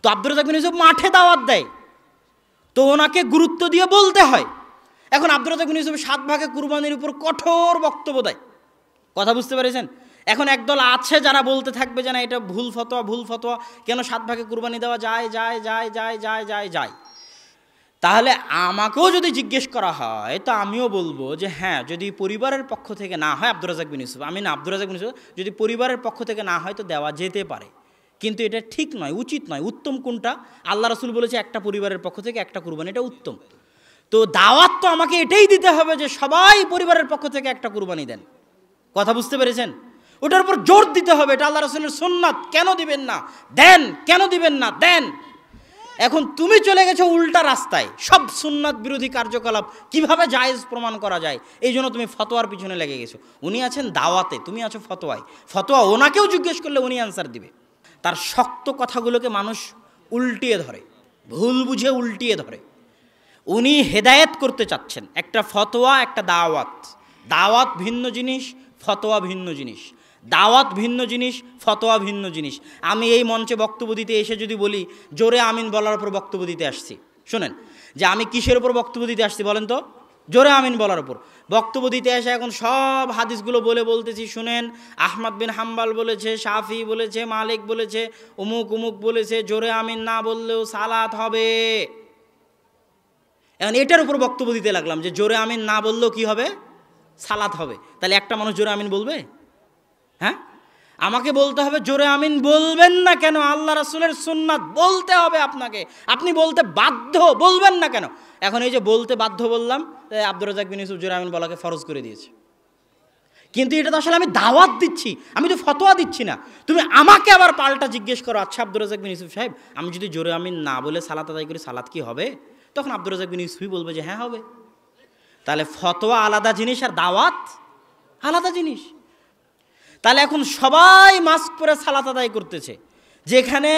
তো আব্দুর রাজ্জাক বিন ইউসুফ মাঠে দাওয়াত দেয়, তো ওনাকে গুরুত্ব দিয়ে বলতে হয়। এখন আব্দুর রাজ্জাক বিন ইউসুফ 7 ভাগে কুরবানির উপর কঠোর বক্তব্য দেয়। কথা বুঝতে পেরেছেন? এখন একদল আছে যারা বলতে থাকবে যে না এটা ভুল ফতোয়া, ভুল ফতোয়া, কেন 7 ভাগে কুরবানি দেওয়া যায় যায় যায় যায় যায় যায় যায়। তাহলে আমাকেও যদি জিজ্ঞেস করা হয় তো আমিও বলবো যে হ্যাঁ, যদি পরিবারের পক্ষ থেকে না হয় আব্দুর রাজ্জাক বিন ইউসুফ, আমি না আব্দুর রাজ্জাক বিন ইউসুফ, যদি পরিবারের পক্ষ থেকে না হয় তো দেওয়া যেতে পারে, কিন্তু এটা ঠিক নয়, উচিত নয়। উত্তম কোনটা? আল্লাহ রাসূল বলেছে একটা পরিবারের পক্ষ থেকে একটা কুরবানি, এটা উত্তম। তো দাওয়াত তো আমাকে এটাই দিতে হবে যে সবাই পরিবারের পক্ষ থেকে একটা কুরবানি দেন। কথা বুঝতে পেরেছেন? ওটার উপর জোর দিতে হবে, এটা আল্লাহ রাসূলের সুন্নাত, কেন দিবেন না দেন, কেন দিবেন না দেন। এখন তুমি চলে গেছো উল্টা রাস্তায়, সব সুন্নাত বিরোধী কার্যকলাপ কিভাবে জায়েজ প্রমাণ করা যায়, এই জন্য তুমি ফতোয়ার পিছনে লেগে গেছো। উনি আছেন দাওয়াতে, তুমি আছো ফতোয়ায়। ফতোয়া ওনাকেও জিজ্ঞেস করলে উনি অ্যান্সার দিবে। তার শক্ত কথাগুলোকে মানুষ উল্টিয়ে ধরে, ভুল বুঝে উল্টিয়ে ধরে। উনি হেদায়েত করতে চাচ্ছেন, একটা ফতোয়া একটা দাওয়াত। দাওয়াত ভিন্ন জিনিস, ফতোয়া ভিন্ন জিনিস। দাওয়াত ভিন্ন জিনিস, ফতোয়া ভিন্ন জিনিস। আমি এই মঞ্চে বক্তব্য দিতে এসে যদি বলি জোরে আমিন বলার উপর বক্তব্য দিতে আসছি, শোনেন যে আমি কিসের উপর বক্তব্য দিতে আসছি বলেন তো? জোরে আমিন বলার উপর বক্তব্য দিতে এসে এখন সব হাদিসগুলো বলতেছি, শুনেন আহমদ বিন হাম্বাল বলেছে, শাফি বলেছে, মালিক বলেছে, উমুক উমুক বলেছে, জোরে আমিন না বললেও সালাত হবে। এখন এটার উপর বক্তব্য দিতে লাগলাম যে জোরে আমিন না বললেও কি হবে? সালাত হবে। তাহলে একটা মানুষ জোরে আমিন বলবে? হ্যাঁ, আমাকে বলতে হবে জোরে আমিন বলবেন না কেন? আল্লাহ রাসূলের সুন্নাত, বলতে হবে আপনাকে, আপনি বলতে বাধ্য, বলবেন না কেন? এখন এই যে বলতে বাধ্য বললাম, আব্দুর রাজ্জাক বিন ইউসুফ জোরে আমিন বলাকে ফরজ করে দিয়েছে। কিন্তু এটা তো আসলে আমি দাওয়াত দিচ্ছি, আমি তো ফতোয়া দিচ্ছি না। তুমি আমাকে আবার পাল্টা জিজ্ঞেস করো, আচ্ছা আব্দুর রাজ্জাক বিন ইউসুফ সাহেব, আমি যদি জোরে আমিন না বলে সালাত আদায় করি, সালাত কি হবে? তখন আব্দুর রাজ্জাক বিন ইউসুফই বলবে যে হ্যাঁ হবে। তাহলে ফতোয়া আলাদা জিনিস আর দাওয়াত আলাদা জিনিস। তাহলে এখন সবাই মাস্ক পরে সালাত আদায় করতেছে, যেখানে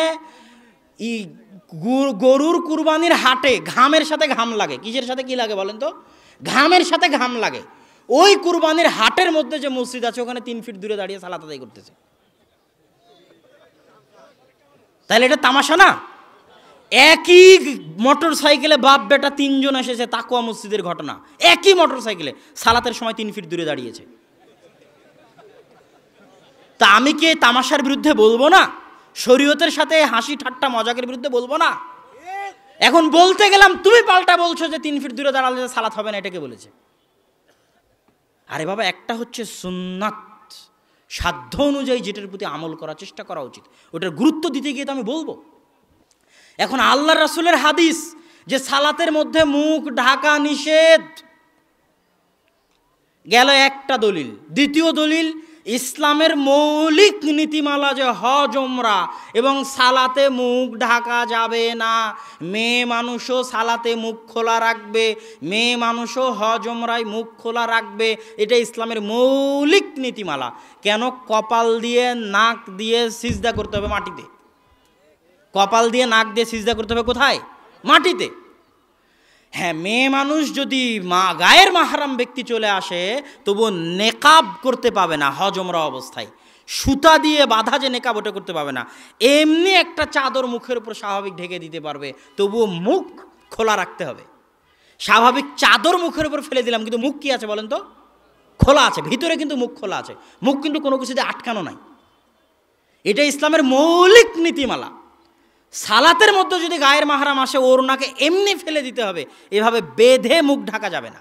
গরুর কুরবানির হাটে ঘামের সাথে ঘাম লাগে। কিসের সাথে কি লাগে বলেন তো? ঘামের সাথে ঘাম লাগে। ওই কুরবানির হাটের মধ্যে যে মসজিদ আছে ওখানে 3 ফিট দূরে দাঁড়িয়ে সালাত আদায় করতেছে। তাহলে এটা তামাশা না? একই মোটর সাইকেলে বাপ বেটা 3 জন এসেছে তাকওয়া মসজিদের ঘটনা, একই মোটর সাইকেলে সালাতের সময় 3 ফিট দূরে দাঁড়িয়েছে। তা আমি কি তামাশার বিরুদ্ধে বলবো না? শরীয়তের সাথে হাসি ঠাট্টা মজাকের বিরুদ্ধে বলবো না? এখন বলতে গেলাম তুমি পাল্টা বলছো যে 3 ফিট দূরে দাঁড়ালে সালাত হবে না, এটাকে বলেছে। আরে বাবা, একটা হচ্ছে সুন্নাত, সাধ্য অনুযায়ী যেটার প্রতি আমল করার চেষ্টা করা উচিত, ওটার গুরুত্ব দিতে গিয়ে তো আমি বলবো। এখন আল্লাহ রাসূলের হাদিস যে সালাতের মধ্যে মুখ ঢাকা নিষেধ, গেল একটা দলিল। দ্বিতীয় দলিল ইসলামের মৌলিক নীতিমালা যে হজ ওমরা এবং সালাতে মুখ ঢাকা যাবে না। মেয়ে মানুষও সালাতে মুখ খোলা রাখবে, মেয়ে মানুষও হজ ওমরায় মুখ খোলা রাখবে, এটা ইসলামের মৌলিক নীতিমালা। কেন? কপাল দিয়ে নাক দিয়ে সিজদা করতে হবে মাটিতে। কপাল দিয়ে নাক দিয়ে সিজদা করতে হবে কোথায়? মাটিতে। হ্যাঁ, মেয়ে মানুষ যদি গায়ের মাহরাম ব্যক্তি চলে আসে তবুও নেকাব করতে পাবে না হজ ওমরা অবস্থায়। সুতা দিয়ে বাঁধা যে নেকাব ওটা করতে পাবে না। এমনি একটা চাদর মুখের উপর স্বাভাবিক ঢেকে দিতে পারবে, তবুও মুখ খোলা রাখতে হবে। স্বাভাবিক চাদর মুখের উপর ফেলে দিলাম, কিন্তু মুখ কি আছে বলেন তো? খোলা আছে, ভিতরে কিন্তু মুখ খোলা আছে, মুখ কিন্তু কোনো কিছুতে আটকানো নাই। এটা ইসলামের মৌলিক নীতিমালা। সালাতের মধ্যে যদি গায়ের মাহরাম আসে ওড়নাকে এমনি ফেলে দিতে হবে, এভাবে বেঁধে মুখ ঢাকা যাবে না।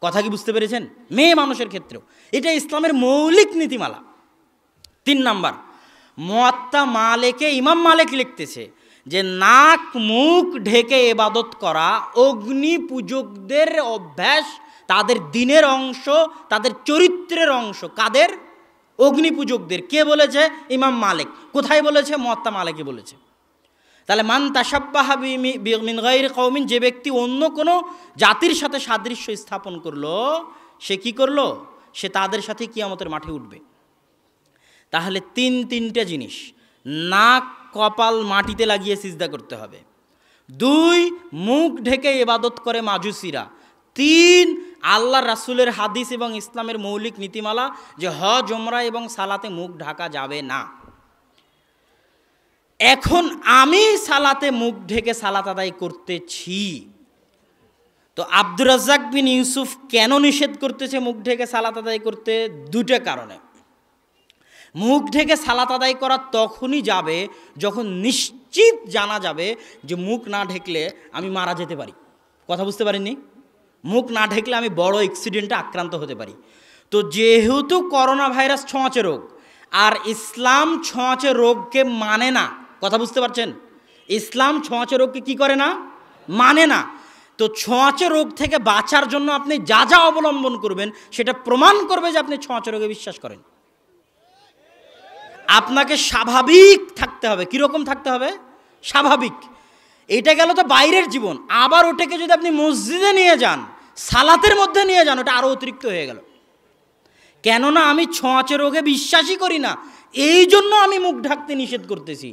কথা কি বুঝতে পেরেছেন? মেয়ে মানুষের ক্ষেত্রেও এটা ইসলামের মৌলিক নীতিমালা। 3 নাম্বার, মুয়াত্তা মালিকে ইমাম মালিক লিখতেছে যে নাক মুখ ঢেকে ইবাদত করা অগ্নি পূজকদের অভ্যাস, তাদের দিনের অংশ, তাদের চরিত্রের অংশ। কাদের? অগ্নি পূজকদের। কে বলেছে? ইমাম মালিক। কোথায় বলেছে? মুয়াত্তা মালিকে বলেছে। তাহলে মান তাশাব্বাহা মিন গায়রি কওমিন, যে ব্যক্তি অন্য কোনো জাতির সাথে সাদৃশ্য স্থাপন করলো, সে কি করলো? সে তাদের সাথে কিয়ামতের মাঠে উঠবে। তাহলে 3টা জিনিস, নাক কপাল মাটিতে লাগিয়ে সিজদা করতে হবে। 2, মুখ ঢেকে ইবাদত করে মাজুসিরা। 3, আল্লাহ রাসূলের হাদিস এবং ইসলামের মৌলিক নীতিমালা যে হজ ওমরা এবং সালাতে মুখ ঢাকা যাবে না। এখন আমি সালাতে মুখ ঢেকে সালাত আদায় করতেছি, তো আব্দুর রাজ্জাক বিন ইউসুফ কেন নিষেধ করতেছে মুখ ঢেকে সালাত আদায় করতে? দুটো কারণে। মুখ ঢেকে সালাত আদায় করা তখনই যাবে যখন নিশ্চিত জানা যাবে যে মুখ না ঢেকলে আমি মারা যেতে পারি। কথা বুঝতে পারিনি? মুখ না ঢেকলে আমি বড় অ্যাক্সিডেন্টে আক্রান্ত হতে পারি। তো যেহেতু করোনা ভাইরাস ছোঁয়াচে রোগ, আর ইসলাম ছোঁয়াচে রোগকে মানে না, কথা বুঝতে পারছেন? ইসলাম ছোঁয়াচে রোগকে কি করে না? মানে না। তো ছোঁয়াচে রোগ থেকে বাঁচার জন্য আপনি যা যা অবলম্বন করবেন সেটা প্রমাণ করবে যে আপনি ছোঁয়াচে রোগে বিশ্বাস করেন। আপনাকে স্বাভাবিক থাকতে হবে। কীরকম থাকতে হবে? স্বাভাবিক। এটা গেল তো বাইরের জীবন। আবার ওটাকে যদি আপনি মসজিদে নিয়ে যান, সালাতের মধ্যে নিয়ে যান, ওটা আরও অতিরিক্ত হয়ে গেল। কেননা আমি ছোঁয়াচে রোগে বিশ্বাসই করি না, এই জন্য আমি মুখ ঢাকতে নিষেধ করতেছি।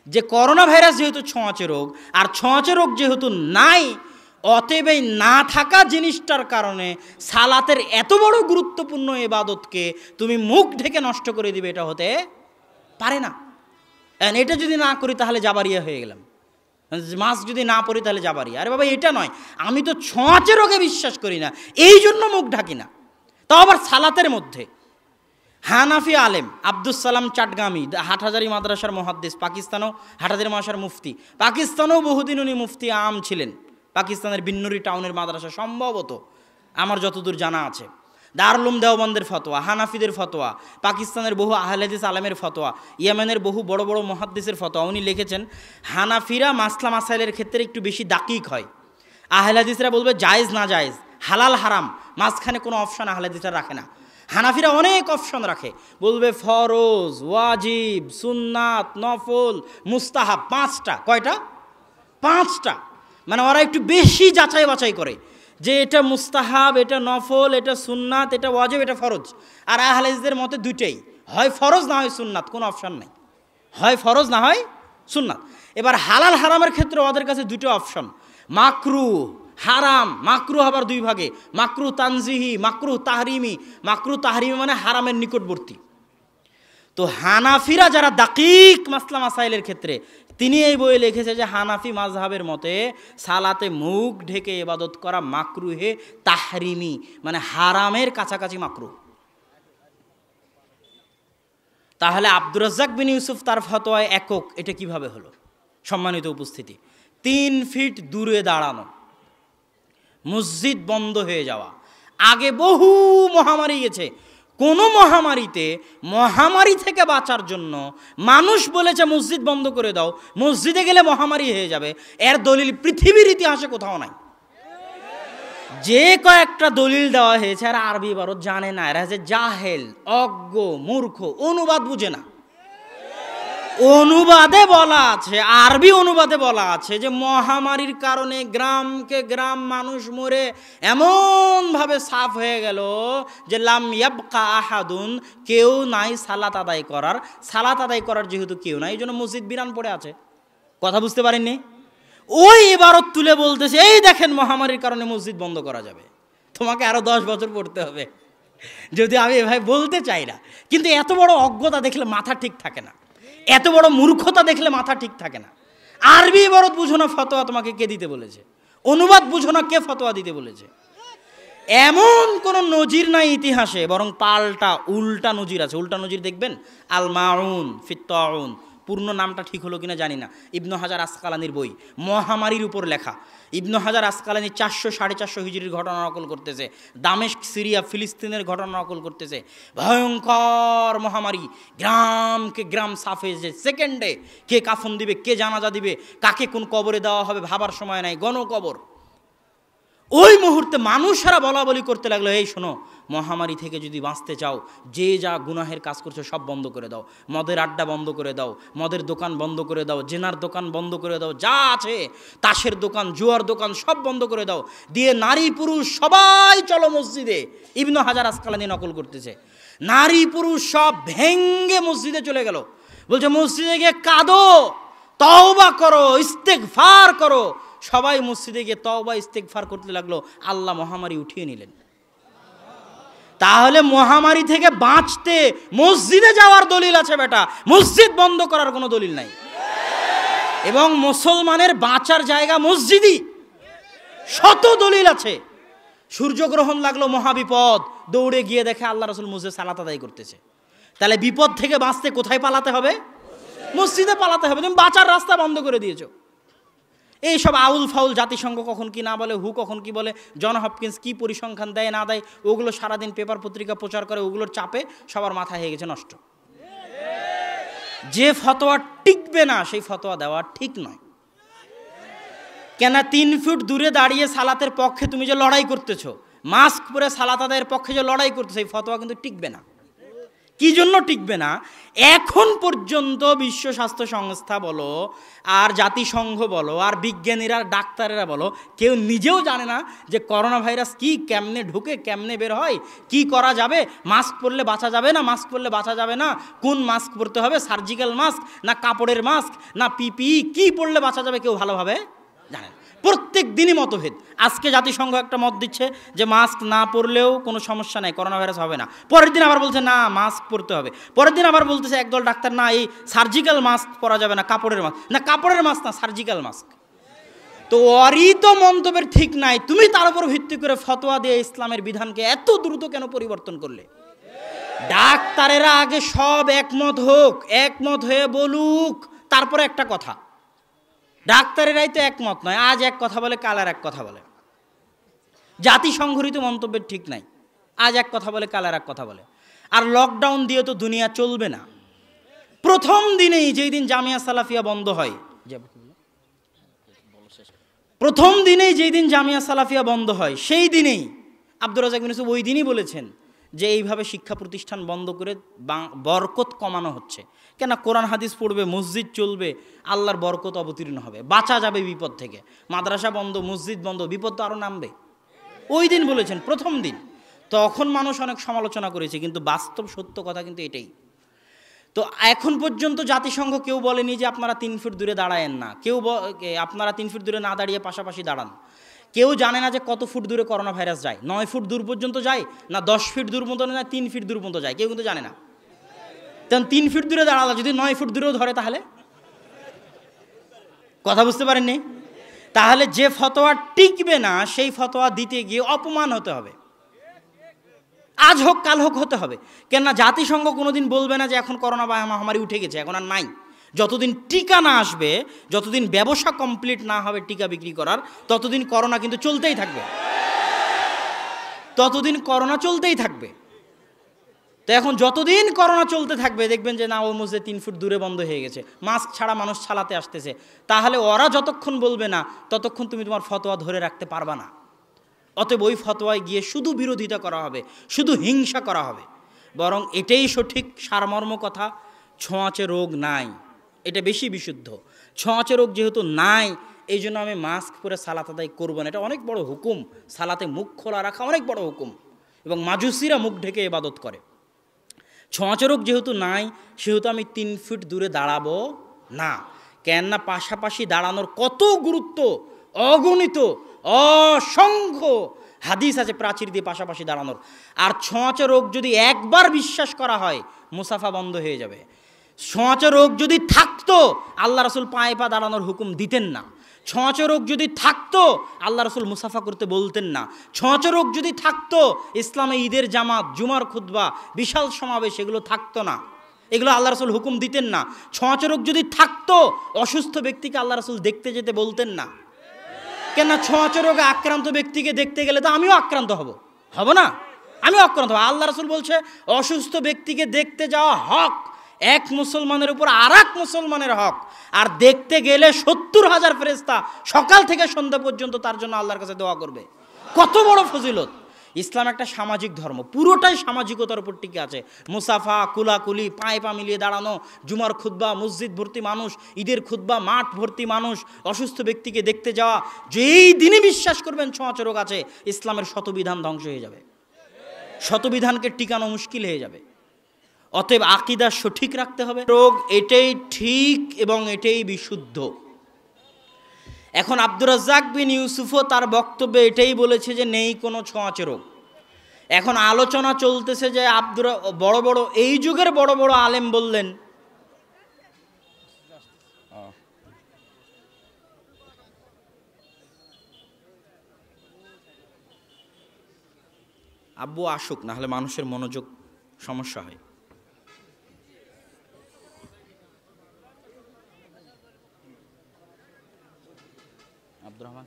যে করোনা ভাইরাস যেহেতু ছোঁয়াচে রোগ, আর ছোঁয়াচে রোগ যেহেতু নাই, অতএব এই না থাকা জিনিসটার কারণে সালাতের এত বড় গুরুত্বপূর্ণ ইবাদতকে তুমি মুখ ঢেকে নষ্ট করে দিবে, এটা হতে পারে না। এটা যদি না করি তাহলে জাবারিয়া হয়ে গেলাম, মাস্ক যদি না পড়ি তাহলে যাবারিয়া। আরে বাবা, এটা নয়, আমি তো ছোঁয়াচে রোগে বিশ্বাস করি না, এই জন্য মুখ ঢাকি না। তাও আবার সালাতের মধ্যে। হানাফি আলেম আব্দুস সালাম চাটগামি, হাটহাজারি মাদ্রাসার মুহাদ্দিস, পাকিস্তানেও হাটহাজারি মাদ্রাসার মুফতি, পাকিস্তানেও বহুদিন উনি মুফতি আম ছিলেন, পাকিস্তানের বিন্নুরি টাউনের মাদ্রাসা সম্ভবত, আমার যতদূর জানা আছে। দারুল উলুম দেওবন্দের ফতোয়া, হানাফিদের ফতোয়া, পাকিস্তানের বহু আহলে হাদিস আলেমের ফতোয়া, ইয়েমেনের বহু বড় বড় মুহাদ্দিসের ফতোয়া। উনি লিখেছেন হানাফিরা মাসলা মাসাইলের ক্ষেত্রে একটু বেশি দাকিক হয়, আহলে হাদিসরা বলবে জায়েজ না জায়েজ, হালাল হারাম, মাঝখানে কোনো অপশন আহলে হাদিসরা রাখে না। হানাফিরা অনেক অপশন রাখে, বলবে ফরজ, ওয়াজিব, সুন্নাত, নফল, মুস্তাহাব, 5টা। কয়টা? 5টা। মানে ওরা একটু বেশি যাচাই বাছাই করে যে এটা মুস্তাহাব, এটা নফল, এটা সুন্নাত, এটা ওয়াজিব, এটা ফরজ। আর আহলে হাদিসদের মতে দুইটাই, হয় ফরজ না হয় সুন্নাত, কোনো অপশন নাই, হয় ফরজ না হয় সুন্নাত। এবার হালাল হারামের ক্ষেত্রে ওদের কাছে দুটো অপশন, মাকরু হারাম। মাকরু আবার দুই ভাগে, মাকরু তানজিহি, মাকরু তাহরিমি। মাকরু তাহরিমি মানে হারামের নিকটবর্তী। তো হানাফিরা যারা দাকিক মাসলা মাসাইলের ক্ষেত্রে, তিনি এই বইয়ে লিখেছে যে হানাফি মাযহাবের মতে সালাতে মুখ ঢেকে ইবাদত করা মাকরুহে তাহরিমি, মানে হারামের কাছাকাছি মাকরু। তাহলে আব্দুর রাজ্জাক বিন ইউসুফ তার ফতোয়ায় একক, এটা কিভাবে হলো? সম্মানিত উপস্থিতি, 3 ফিট দূরে দাঁড়ানো, মসজিদ বন্ধ হয়ে যাওয়া। আগে বহু মহামারী গেছে, কোনো মহামারীতে মহামারী থেকে বাঁচার জন্য মানুষ বলেছে মসজিদ বন্ধ করে দাও, মসজিদে গেলে মহামারী হয়ে যাবে। এর দলিল পৃথিবীর ইতিহাসে কোথাও নাই। যে কয়েকটা দলিল দেওয়া হয়েছে আর আরবি ইবারত জানে না, এরা হচ্ছে জাহেল, অজ্ঞ, মূর্খ, অনুবাদ বুঝে না। অনুবাদে বলা আছে, আরবি অনুবাদে বলা আছে যে মহামারীর কারণে গ্রামকে গ্রাম মানুষ মরে এমনভাবে সাফ হয়ে গেল যে লাম ইয়াবকা আহাদুন, কেউ নাই সালাত আদায় করার। সালাত আদায় করার যেহেতু কেউ নাই, এই জন্য মসজিদ বিরান পড়ে আছে। কথা বুঝতে পারেননি? ওই ইবারত তুলে বলতেছে এই দেখেন মহামারীর কারণে মসজিদ বন্ধ করা যাবে। তোমাকে আরো 10 বছর পড়তে হবে, যদি আমি এভাবে বলতে চাই না। কিন্তু এত বড় অজ্ঞতা দেখলে মাথা ঠিক থাকে না, এত বড় মূর্খতা দেখলে মাথা ঠিক থাকে না। আরবি ইবারত বুঝো না, ফতোয়া তোমাকে কে দিতে বলেছে? অনুবাদ বুঝো না, কে ফতোয়া দিতে বলেছে? এমন কোনো নজির নাই ইতিহাসে, বরং পাল্টা উল্টা নজির আছে। উল্টা নজির দেখবেন, আল মাউন ফিত তাউন, পূর্ণ নামটা ঠিক হলো কিনা জানি না, ইবনু হাজার আসকালানির বই, মহামারীর উপর লেখা। ইবনু হাজার আসকালানি 400-450 হিজরির ঘটনা নকল করতেছে, দামেস্ক, সিরিয়া, ফিলিস্তিনের ঘটনা নকল করতেছে। ভয়ঙ্কর মহামারী, গ্রামকে গ্রাম সাফ হয়েছে সেকেন্ডে। কে কাফন দিবে, কে জানাজা দিবে, কাকে কোন কবরে দেওয়া হবে ভাবার সময় নাই, গণকবর। ওই মুহূর্তে মানুষেরা বলা বলি করতে লাগলো, এই শোনো, মহামারী থেকে যদি বাঁচতে চাও, যে যা গুনাহের কাজ করছো সব বন্ধ করে দাও, মদের আড্ডা বন্ধ করে দাও, মদের দোকান বন্ধ করে দাও, জেনার দোকান বন্ধ করে দাও, যা আছে তাসের দোকান, জুয়ার দোকান সব বন্ধ করে দাও, দিয়ে নারী পুরুষ সবাই চলো মসজিদে। ইবনু হাজার আসকালানি নকল করতেছে, নারী পুরুষ সব ভেঙ্গে মসজিদে চলে গেল। বলছে মসজিদে গিয়ে কাঁদো, তওবা করো, ইস্তেগফার করো। সবাই মসজিদে গিয়ে তওবা ইস্তেগফার করতে লাগলো, আল্লাহ মহামারী উঠিয়ে নিলেন। তাহলে মহামারী থেকে বাঁচতে মসজিদে যাওয়ার দলিল আছে বেটা, মসজিদ বন্ধ করার কোনো দলিল নাই। এবং মুসলমানের বাঁচার জায়গা মসজিদই। শত দলিল আছে। সূর্যগ্রহণ লাগলো, মহাবিপদ, দৌড়ে গিয়ে দেখে আল্লাহ রাসূল মসজিদে সালাত আদায় করতেছে। তাহলে বিপদ থেকে বাঁচতে কোথায় পালাতে হবে? মসজিদে পালাতে হবে। তুমি বাঁচার রাস্তা বন্ধ করে দিয়েছো। এইসব আউল ফাউল জাতিসংঘ কখন কি না বলে, হু কখন কি বলে, জন হপকিন্স কি পরিসংখ্যান দেয় না দেয়, ওগুলো সারাদিন পেপার পত্রিকা প্রচার করে, ওগুলোর চাপে সবার মাথা হয়ে গেছে নষ্ট। যে ফতোয়া টিকবে না সেই ফতোয়া দেওয়া ঠিক নয়। কেন 3 ফুট দূরে দাঁড়িয়ে সালাতের পক্ষে তুমি যে লড়াই করতেছো, মাস্ক পরে সালাত আদায়ের পক্ষে যে লড়াই করতেছো, এই ফতোয়া কিন্তু টিকবে না। কি জন্য টিকবে না? এখন পর্যন্ত বিশ্ব স্বাস্থ্য সংস্থা বলো আর জাতিসংঘ বলো আর বিজ্ঞানীরা ডাক্তারেরা বলো, কেউ নিজেও জানে না যে করোনা ভাইরাস কি, কেমনে ঢুকে কেমনে বের হয়, কি করা যাবে, মাস্ক পরলে বাঁচা যাবে না, মাস্ক পরলে বাঁচা যাবে না, কোন মাস্ক পরতে হবে, সার্জিক্যাল মাস্ক না কাপড়ের মাস্ক না পিপিই, কি পরলে বাঁচা যাবে কেউ ভালোভাবে জানে না। প্রত্যেক দিনই মতভেদ। আজকে জাতিসংঘ একটা মত দিচ্ছে যে মাস্ক না পরলেও কোনো সমস্যা নাই, করোনা ভাইরাস হবে না। পরের দিন আবার বলছে না মাস্ক পরতে হবে। পরের দিন আবার বলতেছে একদল ডাক্তার না এই সার্জিক্যাল মাস্ক পরা যাবে না, কাপড়ের মাস্ক না, কাপড়ের মাস্ক না, সার্জিক্যাল মাস্ক। তো ওরই তো মন্তব্যের ঠিক নাই, তুমি তার উপর ভিত্তি করে ফতোয়া দিয়ে ইসলামের বিধানকে এত দ্রুত কেন পরিবর্তন করলে? ডাক্তারেরা আগে সব একমত হোক, একমত হয়ে বলুক, তারপরে একটা কথা। ডাক্তারেরাই তো একমত নয়, আজ এক কথা বলে কাল আর এক কথা বলে। জাতিসংঘরিত মন্তব্যের ঠিক নাই, আজ এক কথা বলে কাল আর এক কথা বলে। আর লকডাউন দিয়ে তো দুনিয়া চলবে না। প্রথম দিনেই যেই দিন জামিয়া সালাফিয়া বন্ধ হয়, প্রথম দিনেই যেই দিন জামিয়া সালাফিয়া বন্ধ হয়, সেই দিনেই আব্দুর রাজ্জাক বিন ইউসুফ ওই দিনই বলেছেন যে এইভাবে শিক্ষা প্রতিষ্ঠান বন্ধ করে বরকত কমানো হচ্ছে। কেন? কোরআন হাদিস পড়বে, মসজিদ চলবে, আল্লাহর বরকত অবতীর্ণ হবে, বাঁচা যাবে বিপদ থেকে। মাদ্রাসা বন্ধ, মসজিদ বন্ধ, বিপদ তো আরও নামবে। ওই দিন বলেছেন, প্রথম দিন। তখন মানুষ অনেক সমালোচনা করেছে, কিন্তু বাস্তব সত্য কথা কিন্তু এটাই। তো এখন পর্যন্ত জাতিসংঘ কেউ বলেনি যে আপনারা 3 ফুট দূরে দাঁড়ায়েন না, কেউ আপনারা 3 ফুট দূরে না দাঁড়িয়ে পাশাপাশি দাঁড়ান। কেউ জানে না যে কত ফুট দূরে করোনা ভাইরাস যায়, 9 ফুট দূর পর্যন্ত যায় না 10 ফিট দূর পর্যন্ত যায়, 3 ফিট দূর পর্যন্ত যায়, কেউ কিন্তু জানে না। তখন 3 ফিট দূরে দাঁড়ালো, যদি 9 ফুট দূরেও ধরে তাহলে কথা বুঝতে পারেননি? তাহলে যে ফতোয়া টিকবে না সেই ফতোয়া দিতে গিয়ে অপমান হতে হবে, আজ হোক কাল হোক হতে হবে। কেননা জাতিসংঘ কোনোদিন বলবে না যে এখন করোনা মহামারী উঠে গেছে, এখন আর নাই। যতদিন টিকা না আসবে, যতদিন ব্যবসা কমপ্লিট না হবে টিকা বিক্রি করার, ততদিন করোনা কিন্তু চলতেই থাকবে, ততদিন করোনা চলতেই থাকবে। তো এখন যতদিন করোনা চলতে থাকবে দেখবেন যে না ও মসজিদে 3 ফুট দূরে বন্ধ হয়ে গেছে, মাস্ক ছাড়া মানুষ চালাতে আসতেছে, তাহলে ওরা যতক্ষণ বলবে না ততক্ষণ তুমি তোমার ফতোয়া ধরে রাখতে পারবা না। অতএব ওই ফতোয়ায় গিয়ে শুধু বিরোধিতা করা হবে, শুধু হিংসা করা হবে। বরং এটাই সঠিক সারমর্ম কথা, ছোঁয়াচে রোগ নাই, এটা বেশি বিশুদ্ধ। ছোঁয়াচে রোগ যেহেতু নাই, এই জন্য আমি মাস্ক পরে সালাত আদায় করবো না, এটা অনেক বড় হুকুম। সালাতে মুখ খোলা রাখা অনেক বড় হুকুম, এবং মাজুসিরা মুখ ঢেকে ইবাদত করে। ছোঁয়াচে রোগ যেহেতু নাই, সেহেতু আমি 3 ফুট দূরে দাঁড়াবো না। কেননা পাশাপাশি দাঁড়ানোর কত গুরুত্ব, অগণিত অসংখ্য হাদিস আছে প্রাচীর দিয়ে পাশাপাশি দাঁড়ানোর। আর ছোঁয়াচে রোগ যদি একবার বিশ্বাস করা হয়, মুসাফা বন্ধ হয়ে যাবে। ছোঁয়াচে রোগ যদি থাকতো আল্লাহ রাসূল পায়ে পা দাঁড়ানোর হুকুম দিতেন না। ছোঁয়াচে রোগ যদি থাকতো আল্লাহ রাসূল মুসাফা করতে বলতেন না। ছোঁয়াচে রোগ যদি থাকতো ইসলামে ঈদের জামাত, জুমার খুতবা, বিশাল সমাবেশ এগুলো থাকতো না, এগুলো আল্লাহ রাসূল হুকুম দিতেন না। ছোঁয়াচে রোগ যদি থাকতো অসুস্থ ব্যক্তিকে আল্লাহ রাসূল দেখতে যেতে বলতেন না। কেন? ছোঁয়াচে রোগে আক্রান্ত ব্যক্তিকে দেখতে গেলে তো আমিও আক্রান্ত হব না? আমিও আক্রান্ত হব। আল্লাহ রাসূল বলছে অসুস্থ ব্যক্তিকে দেখতে যাওয়া হক, এক মুসলমানের উপর আর এক মুসলমানের হক। আর দেখতে গেলে 70,000 ফেরেশতা সকাল থেকে সন্ধ্যা পর্যন্ত তার জন্য আল্লাহর কাছে দোয়া করবে। কত বড় ফজিলত! ইসলাম একটা সামাজিক ধর্ম, পুরোটাই সামাজিকতার উপর টিকে আছে। মুসাফা, কুলাকুলি, পায়ে পা মিলিয়ে দাঁড়ানো, জুমার খুতবা, মসজিদ ভর্তি মানুষ, ঈদের খুতবা, মাঠ ভর্তি মানুষ, অসুস্থ ব্যক্তিকে দেখতে যাওয়া। যেই দিনই বিশ্বাস করবেন ছোঁয়াচে রোগ আছে, ইসলামের শতবিধান ধ্বংস হয়ে যাবে, শতবিধানকে টিকানো মুশকিল হয়ে যাবে। অতএব আকীদা সঠিক রাখতে হবে। রোগ এটাই ঠিক এবং এটাই বিশুদ্ধ। এখন আব্দুর রাজ্জাক বিন ইউসুফও তার বক্তব্যে এটাই বলেছে যে নেই কোনো ছোঁয়াচে রোগ। এখন আলোচনা চলতেছে যে বড় বড় এই যুগের বড় বড় আলেম বললেন, আব্বু আসুক, না হলে মানুষের মনোযোগ সমস্যা হয়। আব্দুর রহমান,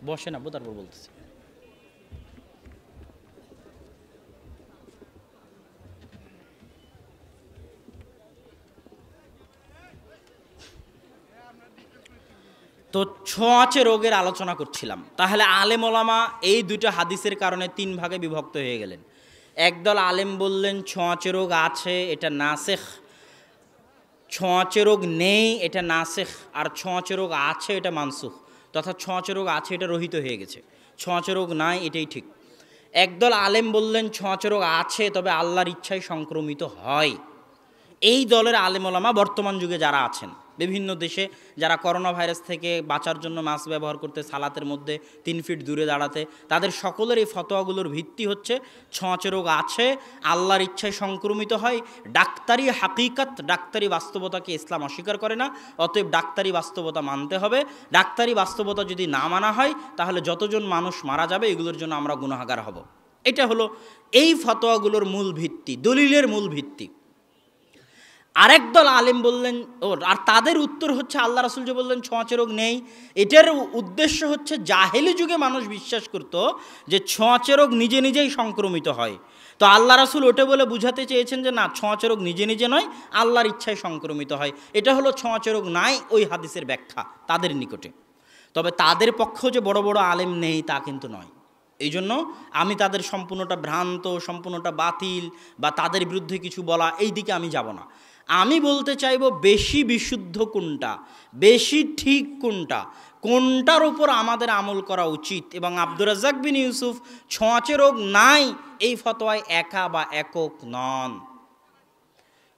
বসেন আব্বু, তারপর বলতেছি। তো ছোঁয়াচে রোগের আলোচনা করছিলাম। তাহলে আলেম ওলামা এই দুটো হাদিসের কারণে 3 ভাগে বিভক্ত হয়ে গেলেন। একদল আলেম বললেন ছোঁয়াচে রোগ আছে, এটা নাসেখ। ছোঁয়াচে রোগ নেই, এটা নাসেখ। আর ছোঁয়াচে রোগ আছে, এটা মানসুখ। তথা ছোঁয়াচে রোগ আছে, এটা রহিত হয়ে গেছে। ছোঁয়াচে রোগ নাই, এটাই ঠিক। একদল আলেম বললেন ছোঁয়াচে রোগ আছে, তবে আল্লাহর ইচ্ছায় সংক্রমিত হয়। এই দলের আলেম ওলামা বর্তমান যুগে যারা আছেন, বিভিন্ন দেশে যারা করোনা ভাইরাস থেকে বাঁচার জন্য মাস্ক ব্যবহার করতে, সালাতের মধ্যে 3 ফিট দূরে দাঁড়াতে, তাদের সকলের এই ফতোয়াগুলোর ভিত্তি হচ্ছে ছোঁয়াচে রোগ আছে, আল্লাহর ইচ্ছায় সংক্রমিত হয়। ডাক্তারি হাকিকাত, ডাক্তারি বাস্তবতাকে ইসলাম অস্বীকার করে না, অতএব ডাক্তারি বাস্তবতা মানতে হবে। ডাক্তারি বাস্তবতা যদি না মানা হয়, তাহলে যতজন মানুষ মারা যাবে এগুলোর জন্য আমরা গুনাহগার হব। এটা হলো এই ফতোয়াগুলোর মূল ভিত্তি, দলিলের মূল ভিত্তি। আরেক দল আলেম বললেন, আর তাদের উত্তর হচ্ছে আল্লাহ রাসূল যে বললেন ছোঁয়াচে রোগ নেই, এটার উদ্দেশ্য হচ্ছে জাহেলি যুগে মানুষ বিশ্বাস করত যে ছোঁয়াচে রোগ নিজে নিজেই সংক্রমিত হয়। তো আল্লাহ রাসূল ওটা বলে বুঝাতে চেয়েছেন যে না, ছোঁয়াচে রোগ নিজে নিজে নয়, আল্লাহর ইচ্ছায় সংক্রমিত হয়। এটা হলো ছোঁয়াচে রোগ নাই ওই হাদিসের ব্যাখ্যা তাদের নিকটে। তবে তাদের পক্ষেও যে বড় বড় আলেম নেই তা কিন্তু নয়। এই জন্য আমি তাদের সম্পূর্ণটা ভ্রান্ত, সম্পূর্ণটা বাতিল বা তাদের বিরুদ্ধে কিছু বলা, এই দিকে আমি যাব না। আমি বলতে চাইব বেশি বিশুদ্ধ কোনটা, বেশি ঠিক কোনটা, কোনটার উপর আমাদের আমল করা উচিত। এবং আব্দুর রাজ্জাক বিন ইউসুফ ছোঁয়াচে রোগ নাই এই ফতোয়ায় একা বা একক নন।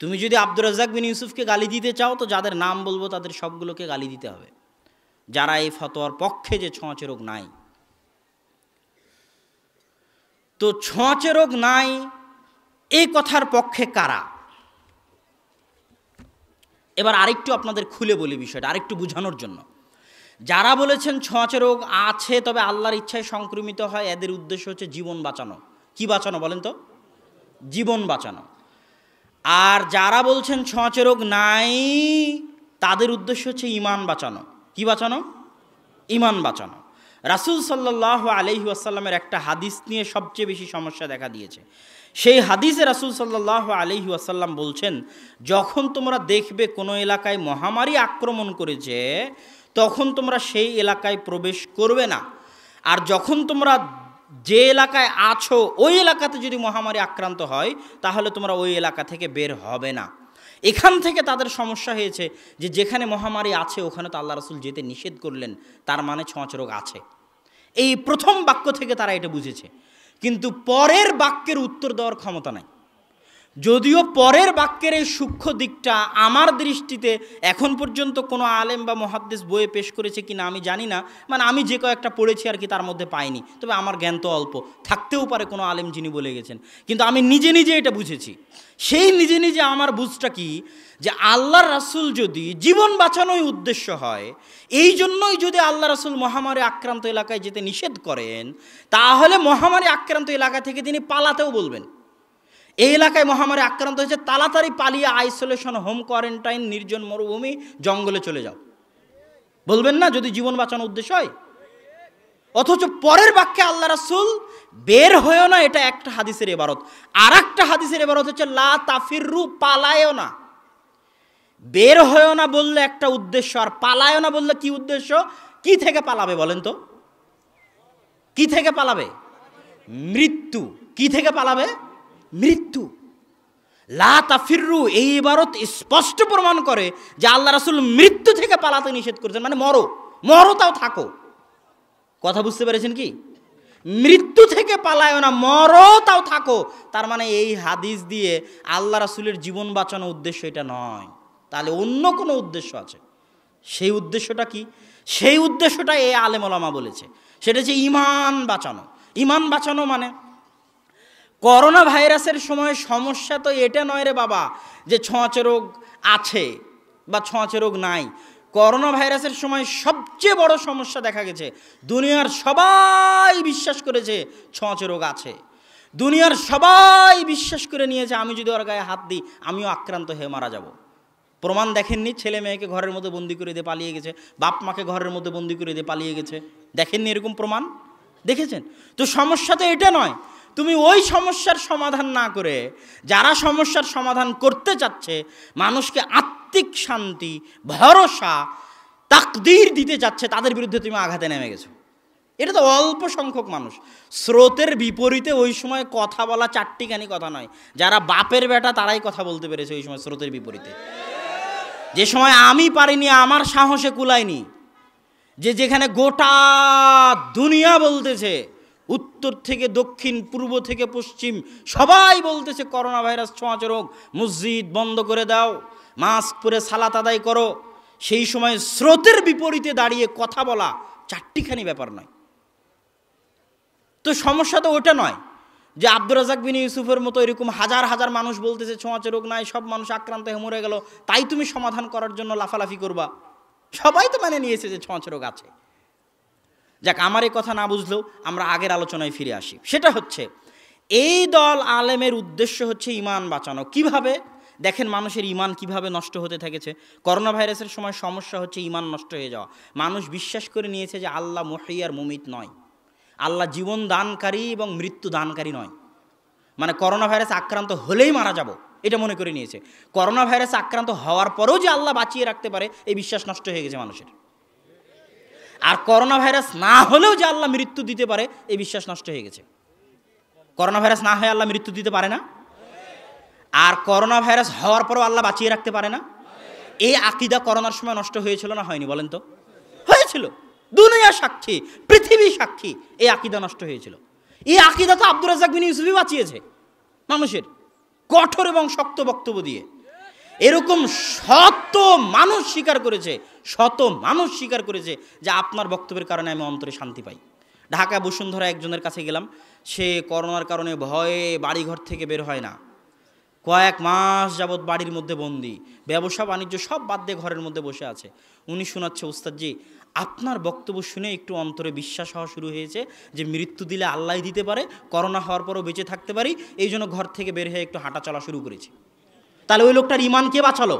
তুমি যদি আব্দুর রাজ্জাক বিন ইউসুফকে গালি দিতে চাও, তো যাদের নাম বলবো তাদের সবগুলোকে গালি দিতে হবে, যারা এই ফতোয়ার পক্ষে যে ছোঁয়াচে রোগ নাই। তো ছোঁয়াচে রোগ নাই এই কথার পক্ষে কারা? এবার আরেকটু আপনাদের খুলে বলি বিষয়টা, আরেকটু বোঝানোর জন্য। যারা বলেছেন ছোঁয়াচে রোগ আছে তবে আল্লাহর ইচ্ছায় সংক্রমিত হয়, এদের উদ্দেশ্য হচ্ছে জীবন বাঁচানো। কি বাঁচানো বলেন তো? জীবন বাঁচানো। আর যারা বলছেন ছোঁয়াচে রোগ নাই, তাদের উদ্দেশ্য হচ্ছে ঈমান বাঁচানো। কি বাঁচানো? ঈমান বাঁচানো। রাসূল সাল্লাল্লাহু আলাইহি ওয়াসাল্লামের একটা হাদিস নিয়ে সবচেয়ে বেশি সমস্যা দেখা দিয়েছে। সেই হাদিসে রাসূল সাল্লাল্লাহু আলাইহি ওয়াসাল্লাম বলছেন, যখন তোমরা দেখবে কোনো এলাকায় মহামারী আক্রমণ করেছে, তখন তোমরা সেই এলাকায় প্রবেশ করবে না। আর যখন তোমরা যে এলাকায় আছো ওই এলাকাতে যদি মহামারী আক্রান্ত হয়, তাহলে তোমরা ওই এলাকা থেকে বের হবে না। এখান থেকে তাদের সমস্যা হয়েছে যে যেখানে মহামারী আছে ওখানে তো আল্লাহ রাসূল যেতে নিষেধ করলেন, তার মানে ছোঁয়াচে রোগ আছে। এই প্রথম বাক্য থেকে তারা এটা বুঝেছে, কিন্তু পরের বাক্যের উত্তর দেওয়ার ক্ষমতা নাই। যদিও পরের বাক্যের এই সূক্ষ্ম দিকটা আমার দৃষ্টিতে এখন পর্যন্ত কোনো আলেম বা মুহাদ্দিস বইয়ে পেশ করেছে কিনা আমি জানি না, মানে আমি যে কয়েকটা পড়েছি আর কি তার মধ্যে পাইনি। তবে আমার জ্ঞান তো অল্প, থাকতেও পারে কোনো আলেম যিনি বলে গেছেন, কিন্তু আমি নিজে নিজে এটা বুঝেছি। সেই নিজে নিজে আমার বুঝটা কি, যে আল্লাহর রাসূল যদি জীবন বাঁচানোই উদ্দেশ্য হয়, এই জন্যই যদি আল্লাহ রাসূল মহামারী আক্রান্ত এলাকায় যেতে নিষেধ করেন, তাহলে মহামারী আক্রান্ত এলাকা থেকে তিনি পালাতেও বলবেন। এই এলাকায় মহামারী আক্রান্ত হয়েছে, তাড়াতাড়ি পালিয়ে আইসোলেশন, হোম কোয়ারেন্টাইন, নির্জন মরুভূমি, জঙ্গলে চলে যাও, বলবেন না যদি জীবন বাঁচানোর উদ্দেশ্য হয়? অথচ পরের বাক্যে আল্লাহ রাসূল বের হয়েও না, এটা একটা হাদিসের ইবারত। আর একটা হাদিসের ইবারত হচ্ছে লা তাফিরু, পালায়ও না। বের হয়েও না বললে একটা উদ্দেশ্য, আর পালায়ও না বললে কি উদ্দেশ্য? কি থেকে পালাবে বলেন তো? কি থেকে পালাবে? মৃত্যু। কি থেকে পালাবে? মৃত্যু। লা তাফিরু এই ইবারত স্পষ্ট প্রমাণ করে যে আল্লাহ রাসূল মৃত্যু থেকে পালাতে নিষেধ করেছেন, মানে মরো, মরো তাও থাকো। কথা বুঝতে পেরেছেন কি? মৃত্যু থেকে পালায়ও না, মরো তাও থাকো। তার মানে এই হাদিস দিয়ে আল্লাহ রাসূলের জীবন বাঁচানোর উদ্দেশ্য এটা নয়, তাহলে অন্য কোনো উদ্দেশ্য আছে। সেই উদ্দেশ্যটা কি? সেই উদ্দেশ্যটা এই আলেম ওলামা বলেছে, সেটা হচ্ছে ঈমান বাঁচানো। ইমান বাঁচানো মানে করোনা ভাইরাসের সময় সমস্যা তো এটা নয় রে বাবা যে ছোঁয়াচে রোগ আছে বা ছোঁয়াচে রোগ নাই। করোনা ভাইরাসের সময় সবচেয়ে বড় সমস্যা দেখা গেছে, দুনিয়ার সবাই বিশ্বাস করেছে ছোঁয়াচে রোগ আছে। দুনিয়ার সবাই বিশ্বাস করে নিয়েছে আমি যদি ওর গায়ে হাত দিই আমিও আক্রান্ত হয়ে মারা যাব। প্রমাণ দেখেননি? ছেলে মেয়েকে ঘরের মধ্যে বন্দি করে দিয়ে পালিয়ে গেছে, বাপ মাকে ঘরের মধ্যে বন্দি করে দিয়ে পালিয়ে গেছে। দেখেননি এরকম প্রমাণ? দেখেছেন? তো সমস্যা তো এটা নয়। তুমি ওই সমস্যার সমাধান না করে যারা সমস্যার সমাধান করতে চাচ্ছে, মানুষকে আত্মিক শান্তি, ভরসা, তাকদীর দিতে চাচ্ছে, তাদের বিরুদ্ধে তুমি আঘাতে নেমে গেছো। এটা তো অল্প সংখ্যক মানুষ। স্রোতের বিপরীতে ওই সময় কথা বলা চারটিখানি কথা নয়। যারা বাপের বেটা তারাই কথা বলতে পেরেছে ওই সময় স্রোতের বিপরীতে। যে সময় আমি পারিনি, আমার সাহসে কুলায়নি, যেখানে গোটা দুনিয়া বলতেছে, উত্তর থেকে দক্ষিণ, পূর্ব থেকে পশ্চিম সবাই বলতেছে করোনা ভাইরাস ছোঁয়াচে রোগ, মসজিদ বন্ধ করে দাও, মাস্ক পরে সালাত আদায় করো, সেই সময় স্রোতের বিপরীতে দাঁড়িয়ে কথা বলা চারটিখানি ব্যাপার নয়। তো সমস্যা তো ওটা নয় যে আব্দুর রাজ্জাক বিন ইউসুফের মতো এরকম হাজার হাজার মানুষ বলতেছে ছোঁয়াচে রোগ নাই, সব মানুষ আক্রান্ত হয়ে মরে গেল, তাই তুমি সমাধান করার জন্য লাফালাফি করবা। সবাই তো মানে নিয়েছে যে ছোঁয়াচে রোগ আছে। যাক, আমার এই কথা না বুঝলেও আমরা আগের আলোচনায় ফিরে আসি। সেটা হচ্ছে এই দল আলেমের উদ্দেশ্য হচ্ছে ইমান বাঁচানো। কিভাবে? দেখেন মানুষের ইমান কিভাবে নষ্ট হতে থেকেছে। করোনা ভাইরাসের সময় সমস্যা হচ্ছে ইমান নষ্ট হয়ে যাওয়া। মানুষ বিশ্বাস করে নিয়েছে যে আল্লাহ মুহয়্যি আর মুমিত নয়, আল্লাহ জীবন দানকারী এবং মৃত্যু দানকারী নয়। মানে করোনা ভাইরাস আক্রান্ত হলেই মারা যাব এটা মনে করে নিয়েছে। করোনা ভাইরাস আক্রান্ত হওয়ার পরেও যে আল্লাহ বাঁচিয়ে রাখতে পারে এই বিশ্বাস নষ্ট হয়ে গেছে মানুষের। আর করোনা ভাইরাস না হলেও যে আল্লাহ মৃত্যু দিতে পারে এই বিশ্বাস নষ্ট হয়ে গেছে। করোনা ভাইরাস না হয়ে আল্লাহ মৃত্যু দিতে পারে না, আর করোনা ভাইরাস হওয়ার পরেও আল্লাহ বাঁচিয়ে রাখতে পারে না। এই আকীদা করোনার সময় নষ্ট হয়েছিল না হয়নি বলেন তো? হয়েছিল। দুনিয়া সাক্ষী, পৃথিবী সাক্ষী, এই আকীদা নষ্ট হয়েছিল। এই আকীদা তো আব্দুর রাজ্জাক বিন ইউসুফই বাঁচিয়েছে মানুষের কঠোর এবং শক্ত বক্তব্য দিয়ে। এরকম শত মানুষ স্বীকার করেছে, শত মানুষ স্বীকার করেছে যে আপনার বক্তব্যের কারণে আমি অন্তরে শান্তি পাই। ঢাকা বসুন্ধরা একজনের কাছে গেলাম, সে করোনার কারণে ভয়ে বাড়িঘর থেকে বের হয় না, কয়েক মাস যাবৎ বাড়ির মধ্যে বন্দি, ব্যবসা বাণিজ্য সব বাদ দিয়ে ঘরের মধ্যে বসে আছে। উনি শোনাচ্ছে, উস্তাদজি আপনার বক্তব্য শুনে একটু অন্তরে বিশ্বাস হওয়া শুরু হয়েছে যে মৃত্যু দিলে আল্লাহ দিতে পারে, করোনা হওয়ার পরও বেঁচে থাকতে পারি, এই জন্য ঘর থেকে বের হয়ে একটু হাঁটা চলা শুরু করেছি। তাহলে ওই লোকটার ইমান কে বাঁচালো?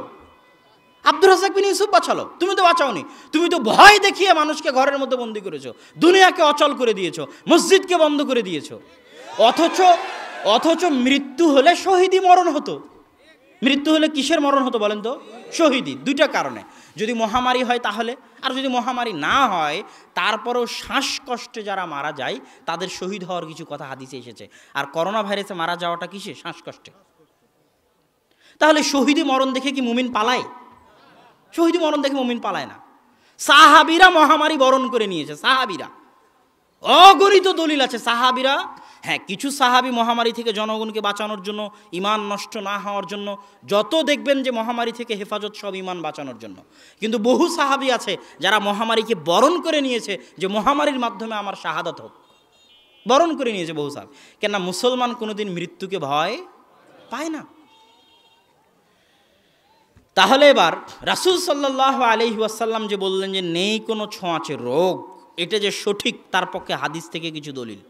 আব্দুর রাজ্জাক বিন ইউসুফ বাঁচালো। তুমি তো বাঁচাওনি, তুমি তো ভয় দেখিয়ে মানুষকে ঘরের মধ্যে বন্দি করেছো, দুনিয়াকে অচল করে দিয়েছো, মসজিদকে বন্ধ করে দিয়েছো। অথচ মৃত্যু হলে শহীদি মরণ হতো। মৃত্যু হলে কিসের মরণ হতো বলেন তো? শহীদি। দুইটা কারণে, যদি মহামারী হয় তাহলে, আর যদি মহামারী না হয় তারপরও শ্বাসকষ্টে যারা মারা যায় তাদের শহীদ হওয়ার কিছু কথা হাদিসে এসেছে। আর করোনা ভাইরাসে মারা যাওয়াটা কিসে? শ্বাসকষ্টে। তাহলে শহীদি মরণ দেখে কি মুমিন পালায়? শহীদি মরণ দেখে মুমিন পালায় না। সাহাবীরা মহামারী বরণ করে নিয়েছে, সাহাবীরা, অগণিত দলিল আছে সাহাবীরা। হ্যাঁ, কিছু সাহাবী মহামারী থেকে জনগণকে বাঁচানোর জন্য, ইমান নষ্ট না হওয়ার জন্য, যত দেখবেন যে মহামারী থেকে হেফাজত সব ইমান বাঁচানোর জন্য। কিন্তু বহু সাহাবী আছে যারা মহামারীকে বরণ করে নিয়েছে যে মহামারীর মাধ্যমে আমার শাহাদাত হোক, বরণ করে নিয়েছে বহু সাহাবী। কেননা মুসলমান কোনোদিন মৃত্যুকে ভয় পায় না। তাহলে এবার রাসূল সাল্লাল্লাহু আলাইহি ওয়াসাল্লাম যে বললেন যে নেই কোনো ছোঁয়াচে রোগ, এটা যে সঠিক তার পক্ষে হাদিস থেকে কিছু দলিল।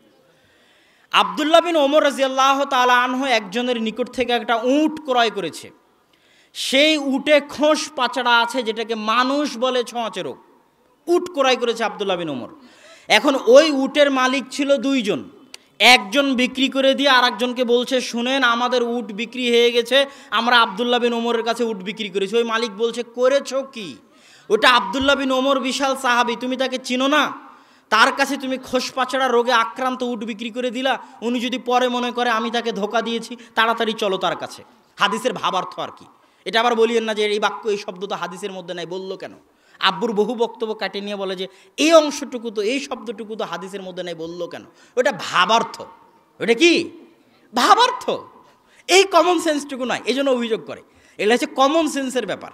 আব্দুল্লাহ বিন ওমর রাদিয়াল্লাহু তাআলা আনহু একজনের নিকট থেকে একটা উট ক্রয় করেছে। সেই উটে খোঁস পাচড়া আছে, যেটাকে মানুষ বলে ছোঁয়াচে রোগ। উট ক্রয় করেছে আব্দুল্লাহ বিন ওমর। এখন ওই উটের মালিক ছিল দুইজন। একজন বিক্রি করে দিয়ে আরেকজনকে বলছে, শুনেন আমাদের উট বিক্রি হয়ে গেছে, আমরা আব্দুল্লাহ বিন ওমরের কাছে উট বিক্রি করেছি। ওই মালিক বলছে, করেছো কি? ওটা আব্দুল্লাহ বিন ওমর, বিশাল সাহাবী, তুমি তাকে চিনো না? তার কাছে তুমি খোসপাচড়া রোগে আক্রান্ত উট বিক্রি করে দিলা। উনি যদি পরে মনে করে আমি তাকে ধোকা দিয়েছি, তাড়াতাড়ি চলো তার কাছে। হাদিসের ভাবার্থ আর কি। এটা আবার বলিয়েন না যে এই বাক্য, এই শব্দ তো হাদিসের মধ্যে নাই, বললো কেন? আব্বুর বহু বক্তব্য কাটে নিয়ে বলে যে এই অংশটুকু তো, এই শব্দটুকু তো হাদিসের মধ্যে নাই, বললো কেন? ওটা ভাবার্থ। ওটা কি ভাবার্থ? এই কমন সেন্সটুকু নয়, এই জন্য অভিযোগ করে। এটা হচ্ছে কমন সেন্সের ব্যাপার।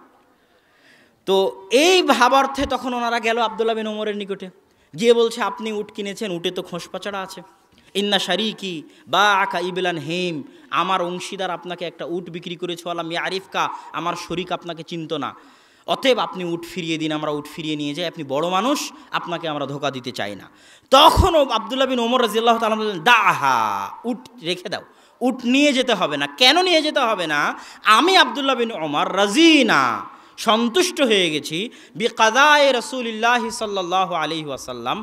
তো এই ভাবার্থে তখন ওনারা গেল আব্দুল্লাহ বিন ওমরের নিকটে, গিয়ে বলছে, আপনি উট কিনেছেন, উটে তো খোসপাচড়া আছে, ইন্না শারিকি বা আকা ইবলান হেম, আমার অংশীদার আপনাকে একটা উট বিক্রি করেছে, আলাম ইয়ারিফকা, আমার শরিক আপনাকে চিনত না, অতএব আপনি উট ফিরিয়ে দিন, আমরা উট ফিরিয়ে নিয়ে যাই, আপনি বড় মানুষ, আপনাকে আমরা ধোকা দিতে চাই না। তখন আব্দুল্লাহ বিন ওমর রাদিয়াল্লাহু তাআলা বললেন, দাহা, উট রেখে দাও, উট নিয়ে যেতে হবে না। কেন নিয়ে যেতে হবে না? আমি আব্দুল্লাহ বিন ওমর রাজিনা, সন্তুষ্ট হয়ে গেছি, বিকাদায়ে রাসূলিল্লাহি সাল্লাল্লাহু আলাইহি ওয়াসাল্লাম,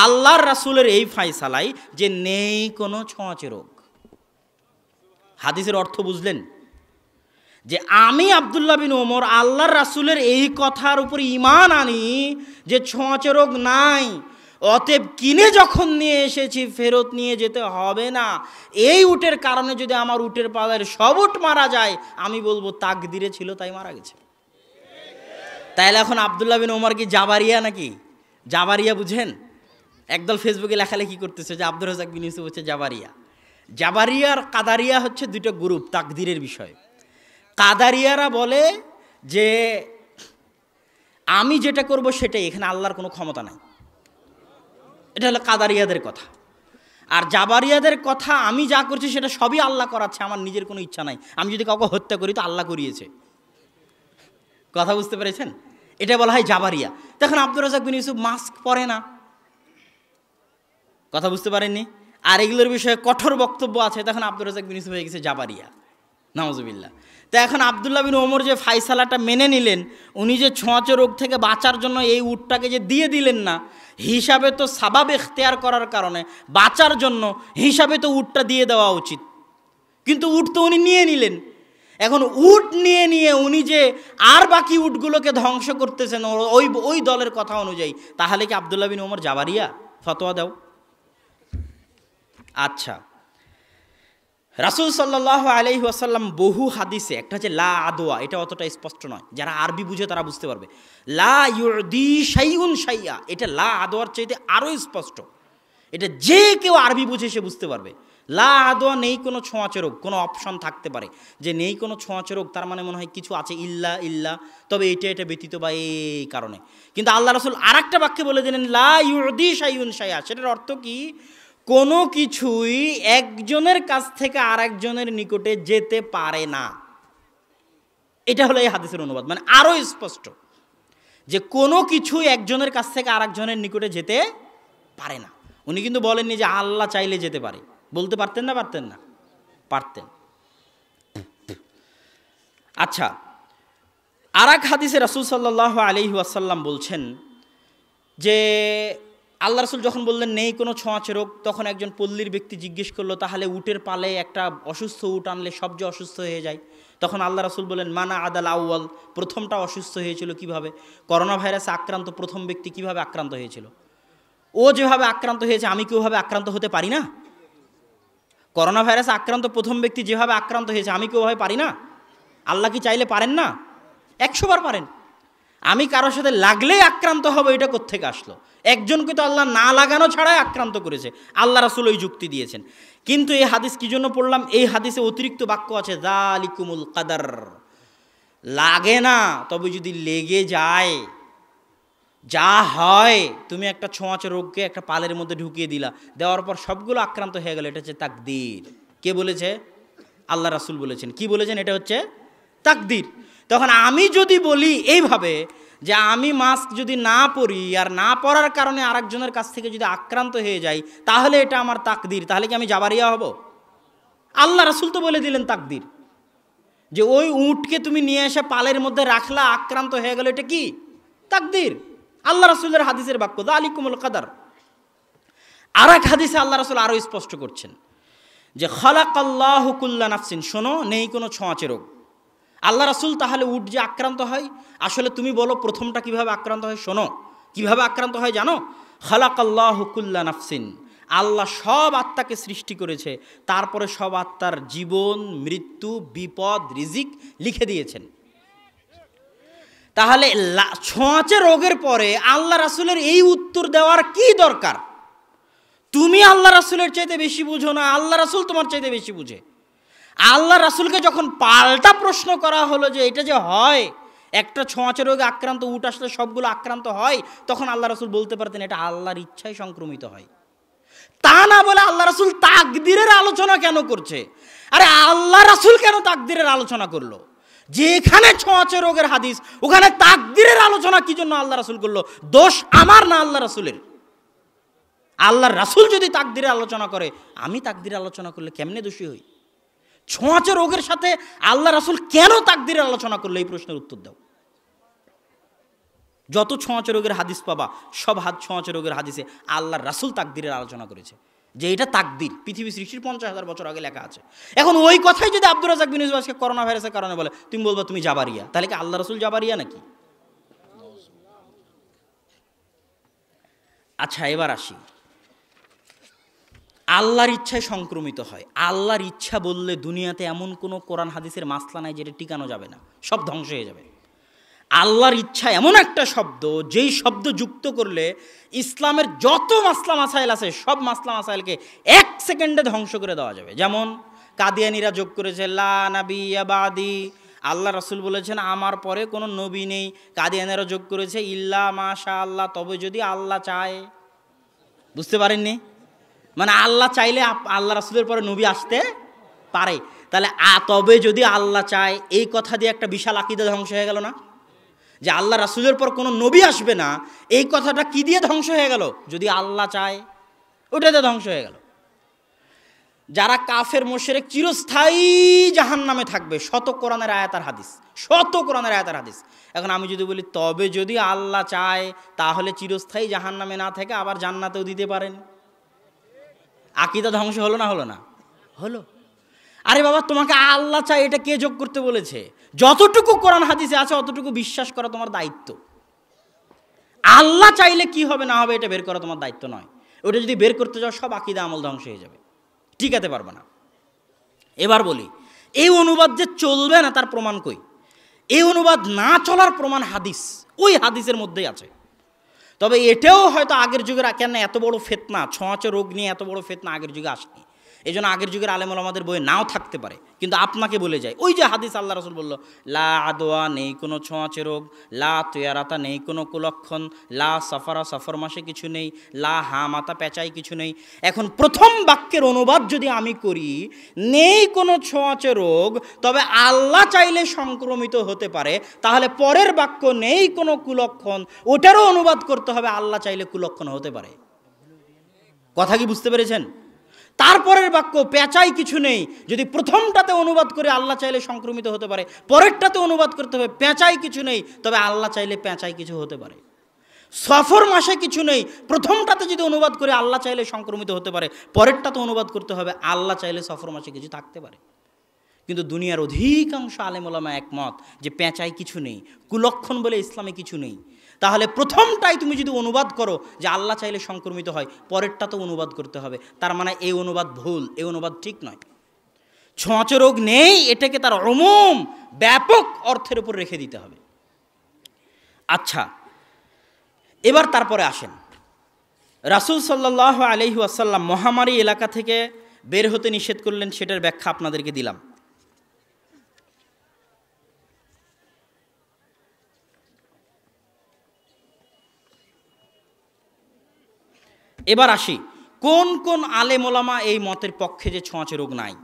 আল্লাহর রাসূলের এই ফায়সালাই যে নেই কোনো ছোঁয়াচে রোগ। হাদিসের অর্থ বুঝলেন? যে আমি আব্দুল্লাহ বিন ওমর আল্লাহর রাসূলের এই কথার উপর ঈমান আনি যে ছোঁয়াচে রোগ নাই, অতএব কিনে যখন নিয়ে এসেছি ফেরত নিয়ে যেতে হবে না। এই উটের কারণে যদি আমার উটের পালের সব উট মারা যায়, আমি বলবো তাকদিরে ছিল তাই মারা গেছে। তাইলে এখন আব্দুল্লাহ বিন ওমর কি জাবারিয়া নাকি? জাবারিয়া বুঝেন? একদল ফেসবুকে লেখালেখি করতেছে যে আব্দুর রাজ্জাক বিন ইউসুফ হচ্ছে জাবারিয়া। জাবারিয়া আর কাদারিয়া হচ্ছে দুটো গ্রুপ তাকদিরের বিষয়ে। কাদারিয়ারা বলে যে আমি যেটা করব সেটাই, এখানে আল্লাহর কোনো ক্ষমতা নাই। এটা হলো কাদারিয়াদের কথা। আর জাবারিয়াদের কথা, আমি যা করছি সেটা সবই আল্লাহ করাচ্ছে, আমার নিজের কোনো ইচ্ছা নাই। আমি যদি কাউকে হত্যা করি তো আল্লাহ করিয়েছে। কথা বুঝতে পেরেছেন? এটা বলা হয় জাবারিয়া। তখন আব্দুর রাজ্জাক বিন ইউসুফ মাস্ক পরে না। কথা বুঝতে পারেননি? আর এগুলোর বিষয়ে কঠোর বক্তব্য আছে, তখন আব্দুর রাজ্জাক বিন ইউসুফ হয়ে গেছে জাবারিয়া। নাউজুবিল্লাহ। তো এখন আব্দুল্লাহ বিন ওমর যে ফায়সালাটা মেনে নিলেন, উনি যে ছোঁয়াচে রোগ থেকে বাঁচার জন্য এই উটটাকে যে দিয়ে দিলেন না, হিসাবে তো সাবাব ইখতিয়ার করার কারণে বাঁচার জন্য হিসাবে তো উটটা দিয়ে দেওয়া উচিত, কিন্তু উট তো উনি নিয়ে নিলেন। এখন উট নিয়ে নিয়ে উনি যে আর বাকি উটগুলোকে ধ্বংস করতেছেন ওই দলের কথা অনুযায়ী, তাহলে কি আব্দুল্লাহ বিন ওমর জাবারিয়া? ফতোয়া দাও। আচ্ছা, রাসূল সাল্লাল্লাহু আলাইহি ওয়াসাল্লাম বহু হাদিসে, একটা হচ্ছে লা আদওয়া, এটা অতটা স্পষ্ট নয়, যারা আরবি বুঝে তারা বুঝতে পারবে। লা ইউদি শাইউন শাইয়া, এটা লা আদওয়ার চাইতে আরও স্পষ্ট। এটা যে কেউ আরবি বুঝে সে বুঝতে পারবে। লা আদওয়া, নেই কোনো ছোঁয়াচে রোগ। কোনো অপশন থাকতে পারে যে নেই কোনো ছোঁয়াচে রোগ, তার মানে মনে হয় কিছু আছে, ইল্লা, তবে এটা ব্যতীত বা এই কারণে। কিন্তু আল্লাহ রাসূল আর একটা বাক্যে বলে দিলেন লা ইউদি শাইউন শাইয়া। সেটার অর্থ কি? কোনো কিছুই একজনের কাছ থেকে আরেকজনের নিকটে যেতে পারে না। এটা হলো এই হাদিসের অনুবাদ, মানে আরও স্পষ্ট যে কোনো কিছুই একজনের কাছ থেকে আরেকজনের নিকটে যেতে পারে না। উনি কিন্তু বলেননি যে আল্লাহ চাইলে যেতে পারে। বলতে পারতেন না? পারতেন না? পারতেন। আচ্ছা, আর এক হাদিসে রাসূল সাল্লাল্লাহু আলাইহি ওয়াসাল্লাম বলছেন যে আল্লাহ রাসূল যখন বললেন নেই কোনো ছোঁয়াচে রোগ, তখন একজন পল্লীর ব্যক্তি জিজ্ঞেস করলো, তাহলে উটের পালে একটা অসুস্থ উট আনলে সব যে অসুস্থ হয়ে যায়? তখন আল্লাহ রাসূল বলেন মানা আদাল আউয়াল, প্রথমটা অসুস্থ হয়েছিল কিভাবে? করোনা ভাইরাসে আক্রান্ত প্রথম ব্যক্তি কিভাবে আক্রান্ত হয়েছিল? ও যেভাবে আক্রান্ত হয়েছে আমি কি ওভাবে আক্রান্ত হতে পারি না? করোনা ভাইরাসে আক্রান্ত প্রথম ব্যক্তি যেভাবে আক্রান্ত হয়েছে আমি কি ওভাবে পারি না? আল্লাহ কি চাইলে পারেন না? 100 বার পারেন। আমি কারোর সাথে লাগলেই আক্রান্ত হব, এটা কোত্থেকে আসলো? একজনকে তো আল্লাহ না লাগানো ছাড়াই আক্রান্ত করেছে, আল্লাহ রাসূল ওই যুক্তি দিয়েছেন। কিন্তু এই হাদিস কি জন্য পড়লাম? এই হাদিসে অতিরিক্ত বাক্য আছে, যালিকুমুল কাদার, লাগে না, তবে যদি লেগে যায়, যা হয়, তুমি একটা ছোঁয়াচে রোগকে একটা পালের মধ্যে ঢুকিয়ে দিলা, দেওয়ার পর সবগুলো আক্রান্ত হয়ে গেল, এটা হচ্ছে তাকদীর। কে বলেছে? আল্লাহ রাসূল বলেছেন। কি বলেছেন? এটা হচ্ছে তাকদীর। তখন আমি যদি বলি এইভাবে যে আমি মাস্ক যদি না পরি আর না পরার কারণে আরেকজনের কাছ থেকে যদি আক্রান্ত হয়ে যাই, তাহলে এটা আমার তাকদীর, তাহলে কি আমি জাবারিয়া হব? আল্লাহ রাসূল তো বলে দিলেন তাকদীর, যে ওই উটকে তুমি নিয়ে এসে পালের মধ্যে রাখলা, আক্রান্ত হয়ে গেল, এটা কি? তাকদীর। আল্লাহ রাসূলের হাদিসের বাক্য, যালিকুমুল কাদার। আর এক হাদিসে আল্লাহ রাসূল আরও স্পষ্ট করছেন যে খালাকাল্লাহু কুল্লা নাফসিন, শোনো, নেই কোনো ছোঁয়াচে রোগ। আল্লাহ রাসূল তাহলে উট যে আক্রান্ত হয়, আসলে তুমি বলো প্রথমটা কিভাবে আক্রান্ত হয়? শোনো কিভাবে আক্রান্ত হয় জানো? খালাকাল্লাহু কুল্লা নাফসিন, আল্লাহ সব আত্মাকে সৃষ্টি করেছে, তারপরে সব আত্মার জীবন, মৃত্যু, বিপদ, রিজিক লিখে দিয়েছেন। তাহলে ছোঁয়াচে রোগের পরে আল্লাহ রাসূলের এই উত্তর দেওয়ার কি দরকার? তুমি আল্লাহ রাসূলের চাইতে বেশি বুঝো না, আল্লাহ রাসূল তোমার চাইতে বেশি বুঝে। আল্লাহ রাসূলকে যখন পাল্টা প্রশ্ন করা হলো যে এটা যে হয়, একটা ছোঁয়াচে রোগে আক্রান্ত উট আসলে সবগুলো আক্রান্ত হয়, তখন আল্লাহ রাসূল বলতে পারতেন এটা আল্লাহর ইচ্ছায় সংক্রমিত হয়। তা না বলে আল্লাহ রাসূল তাকদীরের আলোচনা কেন করছে? আরে আল্লাহ রাসূল কেন তাকদীরের আলোচনা করলো? যেখানে ছোঁয়াচে রোগের হাদিস, ওখানে তাকদীরের আলোচনা কি জন্য আল্লাহ রাসূল করলো? দোষ আমার না আল্লাহ রাসূলের? আল্লাহর রাসূল যদি তাকদীরের আলোচনা করে, আমি তাকদীরের আলোচনা করলে কেমনে দোষী হই? ছোঁয়াচে রোগের সাথে আল্লাহ রাসূল কেন তাকদীরের আলোচনা করলো? এই প্রশ্নের উত্তর দাও। যত ছোঁয়াচে রোগের হাদিস পাবা, সব ছোঁয়াচে রোগের হাদিসে আল্লাহর রাসূল তাকদীরের আলোচনা করেছে, যে এটা তাকদীর, পৃথিবী সৃষ্টির 50,000 বছর আগে লেখা আছে। এখন ওই কথাই যদি আব্দুর রাজ্জাক বিন ইউসুফ আজকে করোনা ভাইরাসের কারণে বলে, তুমি বলবা তুমি জাবারিয়া, তাহলে কি আল্লাহ রাসূল জাবারিয়া নাকি? আচ্ছা, এবার আসি, আল্লাহর ইচ্ছায় সংক্রমিত হয়। আল্লাহর ইচ্ছা বললে দুনিয়াতে এমন কোনো কোরআন হাদিসের মাসলা নাই যেটা টিকানো যাবে না, সব ধ্বংস হয়ে যাবে। আল্লাহর ইচ্ছা এমন একটা শব্দ, যেই শব্দ যুক্ত করলে ইসলামের যত মাসলা মাসাইল আছে সব মাসলা মাসাইলকে 1 সেকেন্ডে ধ্বংস করে দেওয়া যাবে। যেমন কাদিয়ানীরা যোগ করেছে লা নাবিয়্যা বাদি, আল্লাহ রাসূল বলেছেন আমার পরে কোনো নবী নেই। কাদিয়ানীরা যোগ করেছে ইল্লা মাশা আল্লাহ, তবে যদি আল্লাহ চায়। বুঝতে পারেননি? মানে আল্লাহ চাইলে আল্লাহ রাসূলের পরে নবী আসতে পারে। তাহলে তবে যদি আল্লাহ চায়, এই কথা দিয়ে একটা বিশাল আকীদা ধ্বংস হয়ে গেল না? যে আল্লাহ রাসূলের পর কোনো নবী আসবে না, এই কথাটা কি দিয়ে ধ্বংস হয়ে গেল? যদি আল্লাহ চায়, ওটাতে ধ্বংস হয়ে গেল। যারা কাফের মুশরিক চিরস্থায়ী জাহান্নামে থাকবে, শত কোরআনের আয়াত আর হাদিস, শত কোরআনের আয়াত আর হাদিস। এখন আমি যদি বলি তবে যদি আল্লাহ চায়, তাহলে চিরস্থায়ী জাহান্নামে না থেকে আবার জান্নাতেও দিতে পারেন। আকীদা ধ্বংস হলো না? হলো না? হলো। আরে বাবা, তোমাকে আল্লাহ চায় এটা কে যোগ করতে বলেছে? যতটুকু কোরআন হাদিসে আছে অতটুকু বিশ্বাস করা তোমার দায়িত্ব। আল্লাহ চাইলে কি হবে না হবে এটা বের করা তোমার দায়িত্ব নয়। ওটা যদি বের করতে যাও, সব আকীদা আমল ধ্বংস হয়ে যাবে, টিকাতে পারবে না। এবার বলি, এই অনুবাদ যে চলবে না তার প্রমাণ কই? এই অনুবাদ না চলার প্রমাণ হাদিস, ওই হাদিসের মধ্যেই আছে। তবে এটাও হয়তো আগের যুগের, কেন এত বড় ফিতনা, ছোঁয়াচে রোগ নিয়ে এত বড় ফিতনা আগের যুগে আসেনি। এই জন্য আগের যুগের আলেম ওলামাদের বইয়ে নাও থাকতে পারে, কিন্তু আপনাকে বলে যায় ওই যে হাদিস আল্লাহ রাসূল বলল লা আদওয়া, নেই কোনো ছোঁয়াচে রোগ, লা তুয়ারাতা, নেই কোনো কুলক্ষণ, লা সাফারা, সফর মাসে কিছু নেই, লা হামাতা, পেঁচাই কিছু নেই। এখন প্রথম বাক্যের অনুবাদ যদি আমি করি নেই কোনো ছোঁয়াচে রোগ, তবে আল্লাহ চাইলে সংক্রমিত হতে পারে, তাহলে পরের বাক্য নেই কোনো কুলক্ষণ, ওটারও অনুবাদ করতে হবে আল্লাহ চাইলে কুলক্ষণ হতে পারে। কথা কি বুঝতে পেরেছেন? তারপরের বাক্য পেঁচাই কিছু নেই, যদি প্রথমটাতে অনুবাদ করে আল্লাহ চাইলে সংক্রমিত হতে পারে, পরেরটাতে অনুবাদ করতে হবে পেঁচাই কিছু নেই, তবে আল্লাহ চাইলে পেঁচাই কিছু হতে পারে। সফর মাসে কিছু নেই, প্রথমটাতে যদি অনুবাদ করে আল্লাহ চাইলে সংক্রমিত হতে পারে, পরেরটাতে অনুবাদ করতে হবে আল্লাহ চাইলে সফর মাসে কিছু থাকতে পারে। কিন্তু দুনিয়ার অধিকাংশ আলেম ওলামা একমত যে পেঁচাই কিছু নেই, কুলক্ষণ বলে ইসলামে কিছু নেই। তাহলে প্রথমটাই তুমি যদি অনুবাদ করো যে আল্লাহ চাইলে সংক্রমিত হয়, পরেরটা তো অনুবাদ করতে হবে। তার মানে এই অনুবাদ ভুল, এই অনুবাদ ঠিক নয়। ছোঁয়াচে রোগ নেই এটাকে তার উমুম ব্যাপক অর্থের উপর রেখে দিতে হবে। আচ্ছা, এবার তারপরে আসেন, রাসূল সাল্লাল্লাহু আলাইহি ওয়াসাল্লাম মহামারী এলাকা থেকে বের হতে নিষেধ করলেন, সেটার ব্যাখ্যা আপনাদেরকে দিলাম। এবার আসি, কোন কোন আলেম ওলামা এই মতের পক্ষে যে ছোঁয়াচে রোগ নাই।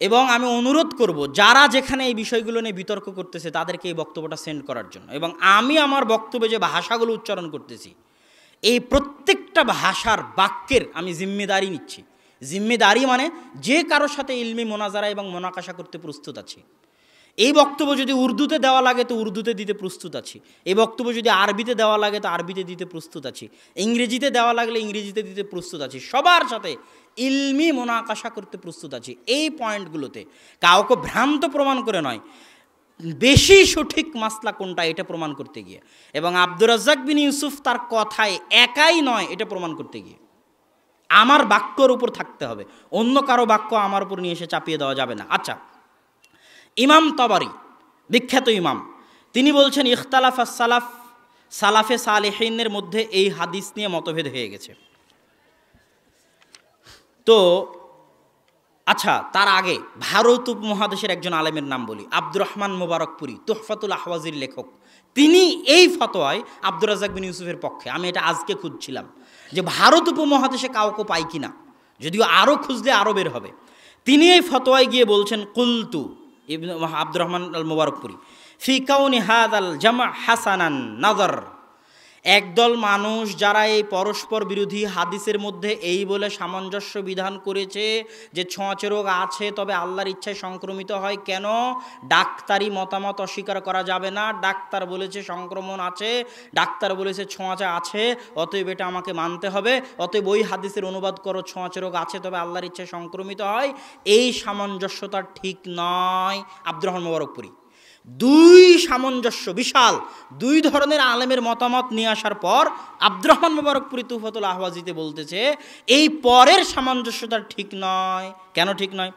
এবং আমি অনুরোধ করব যারা যেখানে এই বিষয়গুলো নিয়ে বিতর্ক করতেছে তাদেরকে এই বক্তব্যটা সেন্ড করার জন্য। এবং আমি আমার বক্তব্যে যে ভাষাগুলো উচ্চারণ করতেছি, এই প্রত্যেকটা ভাষার বাক্যের আমি জিম্মেদারি নিচ্ছি। জিম্মেদারি মানে যে কারোর সাথে ইলমি মোনাজারা এবং মোনাকাশা করতে প্রস্তুত আছি। এই বক্তব্য যদি উর্দুতে দেওয়া লাগে তো উর্দুতে দিতে প্রস্তুত আছি, এই বক্তব্য যদি আরবিতে দেওয়া লাগে তো আরবিতে দিতে প্রস্তুত আছি, ইংরেজিতে দেওয়া লাগলে ইংরেজিতে দিতে প্রস্তুত আছি। সবার সাথে ইলমি মোনাকাশা করতে প্রস্তুত আছি এই পয়েন্টগুলোতে, কাউকে ভ্রান্ত প্রমাণ করে নয়, বেশি সঠিক মাসলা কোনটা এটা প্রমাণ করতে গিয়ে। এবং আব্দুর রাজ্জাক বিন ইউসুফ তার কথায় একাই নয় এটা প্রমাণ করতে গিয়ে, আমার বাক্যর উপর থাকতে হবে, অন্য কারো বাক্য আমার উপর নিয়ে এসে চাপিয়ে দেওয়া যাবে না। আচ্ছা, ইমাম তাবারি বিখ্যাত ইমাম, তিনি বলছেন ইখতালাফা সালাফ, সালাফে সালেহিনের মধ্যে এই হাদিস নিয়ে মতভেদ হয়ে গেছে। তো আচ্ছা, তার আগে ভারত উপমহাদেশের একজন আলেমের নাম বলি, আব্দুর রহমান মুবারকপুরি, তুহফাতুল আহওয়াজির লেখক। তিনি এই ফতোয়ায় আব্দুর রাজ্জাক বিন ইউসুফের পক্ষে। আমি এটা আজকে খুঁজছিলাম যে ভারত উপমহাদেশে কাউকে পাই কিনা, যদিও আরও খুঁজলে আরও বের হবে। তিনি এই ফতোয়ায় গিয়ে বলছেন, কুলতু ইবনে আব্দুর রহমান আল মুবারকপুরি ফি কাউনি হাদাল জামা হাসানান নাজর। একদল মানুষ যারা এই পরস্পর বিরোধী হাদিসের মধ্যে এই বলে সামঞ্জস্য বিধান করেছে যে ছোঁয়াচে রোগ আছে তবে আল্লাহর ইচ্ছায় সংক্রমিত হয়। কেন? ডাক্তারি মতামত অস্বীকার করা যাবে না। ডাক্তার বলেছে সংক্রমণ আছে, ডাক্তার বলেছে ছোঁয়াচে আছে, অতএব এটা আমাকে মানতে হবে, অতএব ওই হাদিসের অনুবাদ করো ছোঁয়াচে রোগ আছে তবে আল্লাহর ইচ্ছায় সংক্রমিত হয়। এই সামঞ্জস্যতা ঠিক নয়। আব্দুর রহমান মুবারকপুরি দুই সামঞ্জস্য বিশাল দুই ধরনের আলেমের মতামত নিয়ে আসার পর আব্দুর রহমান মুবারকপুরি তুফাতুল আহওয়াজিতে বলতেছে এই পরের সামঞ্জস্যতা ঠিক নয়। কেন ঠিক নয়?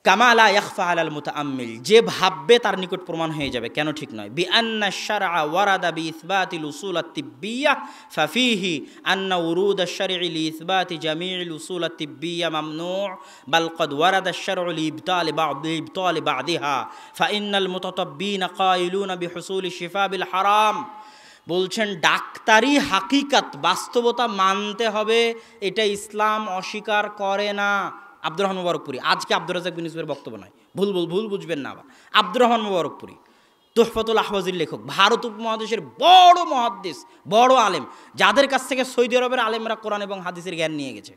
কামা লা ইয়াখফা আলাল মুতাআম্মিল, যে ভাববে তার নিকট প্রমাণ হয়ে যাবে। কেন ঠিক নয়? বিআন্না শারআ ওয়ারাদা বিইসবাতিল উসুল আত-তিব্বিয়্যাহ ফাফিহি আন্না উরুদ আশ-শারঈ লিইসবাতি জামিইল উসুল আত-তিব্বিয়্যাহ মামনু' বাল ক্বাদ ওয়ারাদা আশ-শারউ লিইবতালি বা'দিহা ফাইন্নাল মুতাতাব্বিনা কাইলুনা বিহুসুলি শিফা বিল হারাম। বলছেন ডাক্তারি হাকিকাত বাস্তবতা মানতে হবে, এটা ইসলাম অস্বীকার করে না। আব্দুর রহমান মুবারকপুরি, আজকে আব্দুর রাজ্জাক বিন ইউসুফের বক্তব্য নয়, ভুল বুঝবেন না আবার। আব্দুর রহমান মুবারকপুরি তুহফাতুল আহওয়াজির লেখক, ভারত উপমহাদেশের বড় মুহাদ্দিস, বড় আলেম, যাদের কাছ থেকে সৌদি আরবের আলেমরা কোরআন এবং হাদিসের জ্ঞান নিয়ে গেছে।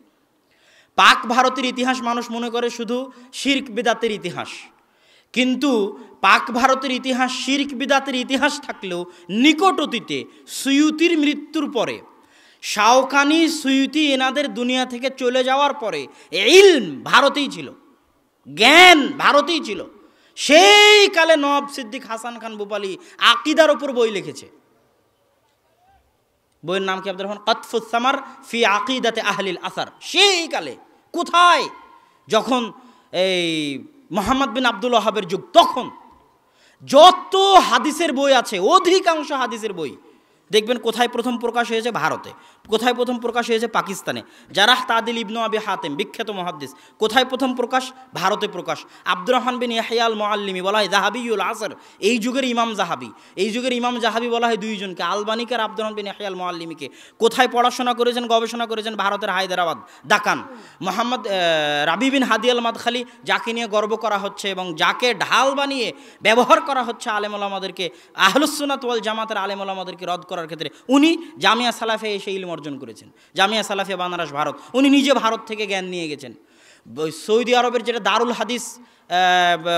পাক ভারতের ইতিহাস মানুষ মনে করে শুধু শিরক বিদাতের ইতিহাস, কিন্তু পাক ভারতের ইতিহাস শিরক বিদাতের ইতিহাস থাকলেও নিকট অতীতে সুয়ুতির মৃত্যুর পরে, শাওকানি সুয়ুতি এনাদের দুনিয়া থেকে চলে যাওয়ার পরে ইলম ভারতেই ছিল, জ্ঞান ভারতেই ছিল। সেই কালে নওয়াব সিদ্দিক হাসান খান ভূপালী আকিদার ওপর বই লিখেছে। বইয়ের নাম কি? আব্দুর রহমান কাতফুস সামার ফি আকিদাতে আহলিল আসার। সেই কালে কোথায়? যখন এই মুহাম্মদ বিন আব্দুল ওয়াহাবের যুগ, তখন যত হাদিসের বই আছে অধিকাংশ হাদিসের বই দেখবেন কোথায় প্রথম প্রকাশ হয়েছে? ভারতে। কোথায় প্রথম প্রকাশ হয়েছে? পাকিস্তানে। জারাহ তাদিল ইবনু আবি হাতেম বিখ্যাত মুহাদ্দিস, কোথায় প্রথম প্রকাশ? ভারতে প্রকাশ। আব্দুর রহমান বিন ইয়াহইয়া আল মুআল্লিমি বলা হয় যাহাবিউল আসর, এই যুগের ইমাম যাহাবি। এই যুগের ইমাম যাহাবি বলা হয় দুইজনকে, আলবানিকে আর আব্দুর রহমান বিন ইয়াহইয়া আল মুআল্লিমিকে। কোথায় পড়াশোনা করেছেন, গবেষণা করেছেন? ভারতের হায়দ্রাবাদ, দাকান। মোহাম্মদ রাবি বিন হাদি আল মাদখালি, যাকে নিয়ে গর্ব করা হচ্ছে এবং যাকে ঢাল বানিয়ে ব্যবহার করা হচ্ছে আলেম ওলামাদেরকে, আহলুস সুন্নাত ওয়াল জামাতের আলেম ওলামাদেরকে রদ করার ক্ষেত্রে, উনি জামিয়া সালাফিয়া এসে ইলম অর্জন করেছেন। জামিয়া সালাফিয়া বানারস, ভারত। উনি নিজে ভারত থেকে জ্ঞান নিয়ে গেছেন। সৌদি আরবের যেটা দারুল হাদিস,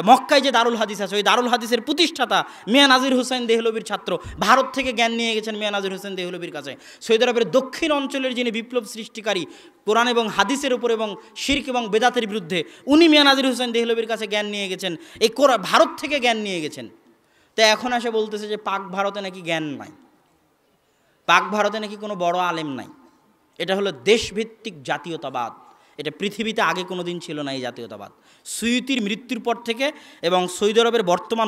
মক্কায় যে দারুল হাদিস আছে, ওই দারুল হাদিসের প্রতিষ্ঠাতা মিয়া নাজির হোসেন দেহলভির ছাত্র, ভারত থেকে জ্ঞান নিয়ে গেছেন মিয়া নাজির হোসেন দেহলভির কাছে। সৌদি আরবের দক্ষিণ অঞ্চলের যিনি বিপ্লব সৃষ্টিকারী কোরআন এবং হাদিসের উপর এবং শিরক এবং বেদাতের বিরুদ্ধে, উনি মিয়া নাজির হোসেন দেহলভির কাছে জ্ঞান নিয়ে গেছেন। এই ভারত থেকে জ্ঞান নিয়ে গেছেন। তো এখন এসে বলতেছে যে পাক ভারতে নাকি জ্ঞান নাই, পাক ভারতে নাকি কোনো বড় আলেম নাই। এটা হলো দেশভিত্তিক জাতীয়তাবাদ। এটা পৃথিবীতে আগে কোনো দিন ছিল না এই জাতীয়তাবাদ। সুয়ুতির মৃত্যুর পর থেকে এবং সৌদি আরবের বর্তমান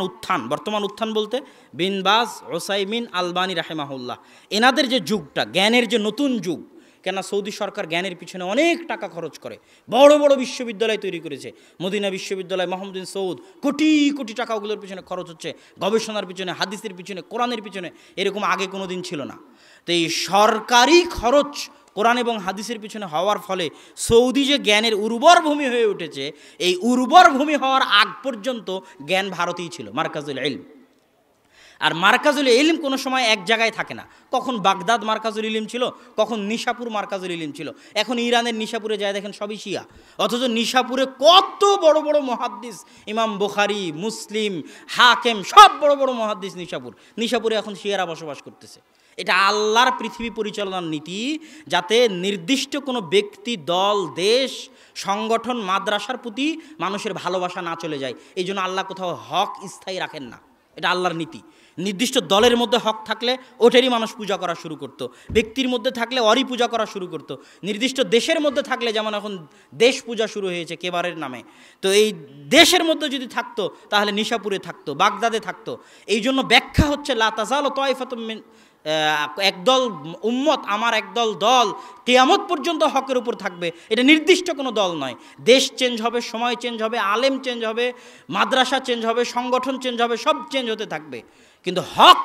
উত্থান বলতে বিন বাজ, ওসাইমিন, আলবানি রাহেমাহুল্লাহ, এনাদের যে যুগটা, জ্ঞানের যে নতুন যুগ, কেন সৌদি সরকার জ্ঞানের পিছনে অনেক টাকা খরচ করে, বড় বড় বিশ্ববিদ্যালয় তৈরি করেছে। মদিনা বিশ্ববিদ্যালয়, মোহাম্মদ বিন সৌদ, কোটি কোটি টাকা ওগুলোর পিছনে খরচ হচ্ছে, গবেষণার পিছনে, হাদিসের পিছনে, কোরআনের পিছনে। এরকম আগে কোনো দিন ছিল না। তো এই সরকারি খরচ কোরআন এবং হাদিসের পিছনে হওয়ার ফলে সৌদি যে জ্ঞানের উর্বর ভূমি হয়ে উঠেছে, এই উর্বর ভূমি হওয়ার আগ পর্যন্ত জ্ঞান ভারতেই ছিল, মারকাজুল ইলম। আর মারকাজুল ইলম কোনো সময় এক জায়গায় থাকে না। কখন বাগদাদ মারকাজুল ইলম ছিল, কখন নিশাপুর মারকাজুল ইলম ছিল। এখন ইরানের নিশাপুরে যায় দেখেন সবই শিয়া, অথচ নিশাপুরে কত বড় বড় মুহাদ্দিস, ইমাম বুখারী, মুসলিম, হাকেম, সব বড় বড় মুহাদ্দিস নিশাপুরে এখন শিয়ারা বসবাস করতেছে। এটা আল্লাহর পৃথিবী পরিচালনার নীতি, যাতে নির্দিষ্ট কোনো ব্যক্তি, দল, দেশ, সংগঠন, মাদ্রাসার প্রতি মানুষের ভালোবাসা না চলে যায়। এই জন্য আল্লাহ কোথাও হক স্থায়ী রাখেন না। এটা আল্লাহর নীতি। নির্দিষ্ট দলের মধ্যে হক থাকলে ওঠেরই মানুষ পূজা করা শুরু করত, ব্যক্তির মধ্যে থাকলে অরই পূজা করা শুরু করত, নির্দিষ্ট দেশের মধ্যে থাকলে, যেমন এখন দেশ পূজা শুরু হয়েছে কেবারের নামে, তো এই দেশের মধ্যে যদি থাকতো তাহলে নিশাপুরে থাকতো, বাগদাদে থাকতো। এই জন্য ব্যাখ্যা হচ্ছে লা তাজালু তায়ফাতুম মিন, একদল উম্মত, আমার একদল দল কিয়ামত পর্যন্ত হকের উপর থাকবে। এটা নির্দিষ্ট কোনো দল নয়। দেশ চেঞ্জ হবে, সময় চেঞ্জ হবে, আলেম চেঞ্জ হবে, মাদ্রাসা চেঞ্জ হবে, সংগঠন চেঞ্জ হবে, সব চেঞ্জ হতে থাকবে, কিন্তু হক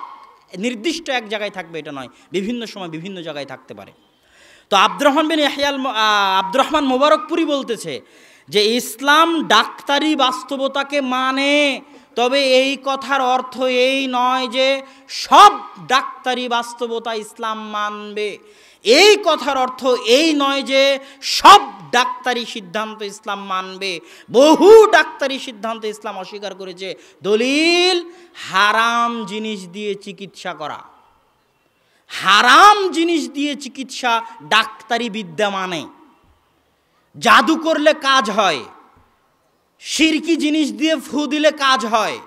নির্দিষ্ট এক জায়গায় থাকবে এটা নয়, বিভিন্ন সময় বিভিন্ন জায়গায় থাকতে পারে। তো আব্দুর রহমান মোবারকপুরি বলতেছে যে ইসলাম ডাক্তারি বাস্তবতাকে মানে, তবে এই কথার অর্থ এই নয় যে সব ডাক্তারি বাস্তবতা ইসলাম মানবে। এই কথার অর্থ এই নয় যে সব ডাক্তারি সিদ্ধান্ত ইসলাম মানবে। বহু ডাক্তারি সিদ্ধান্ত ইসলাম অস্বীকার করেছে। দলিল, হারাম জিনিস দিয়ে চিকিৎসা করা, হারাম জিনিস দিয়ে চিকিৎসা ডাক্তারি বিদ্যা মানে। জাদু করলে কাজ হয়, শিরকি জিনিস দিয়ে ফু দিলে কাজ হয়।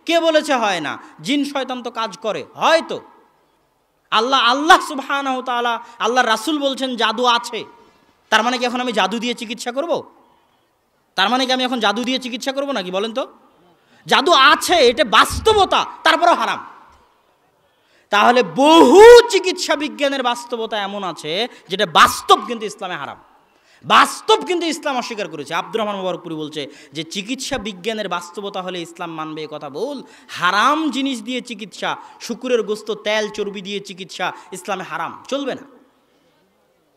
কে বলেছে হয় না? জিন শয়তান তো কাজ করে, হয়তো। আল্লাহ সুবহানাহু ওয়া তাআলা, আল্লাহর রাসূল বলছেন জাদু আছে। তার মানে কি এখন আমি জাদু দিয়ে চিকিৎসা করব? তার মানে কি আমি এখন জাদু দিয়ে চিকিৎসা করব নাকি বলেন তো? জাদু আছে, এটা বাস্তবতা, তারপরেও হারাম। তাহলে বহু চিকিৎসা বিজ্ঞানের বাস্তবতা এমন আছে যেটা বাস্তব কিন্তু ইসলামে হারাম, বাস্তব কিন্তু ইসলাম অস্বীকার করেছে। আব্দুর রহমান মোবারকপুরি বলছে যে চিকিৎসা বিজ্ঞানের বাস্তবতা হলে ইসলাম মানবে, এ কথা বল। হারাম জিনিস দিয়ে চিকিৎসা, শুকুরের গোস্ত, তেল, চর্বি দিয়ে চিকিৎসা ইসলামে হারাম, চলবে না।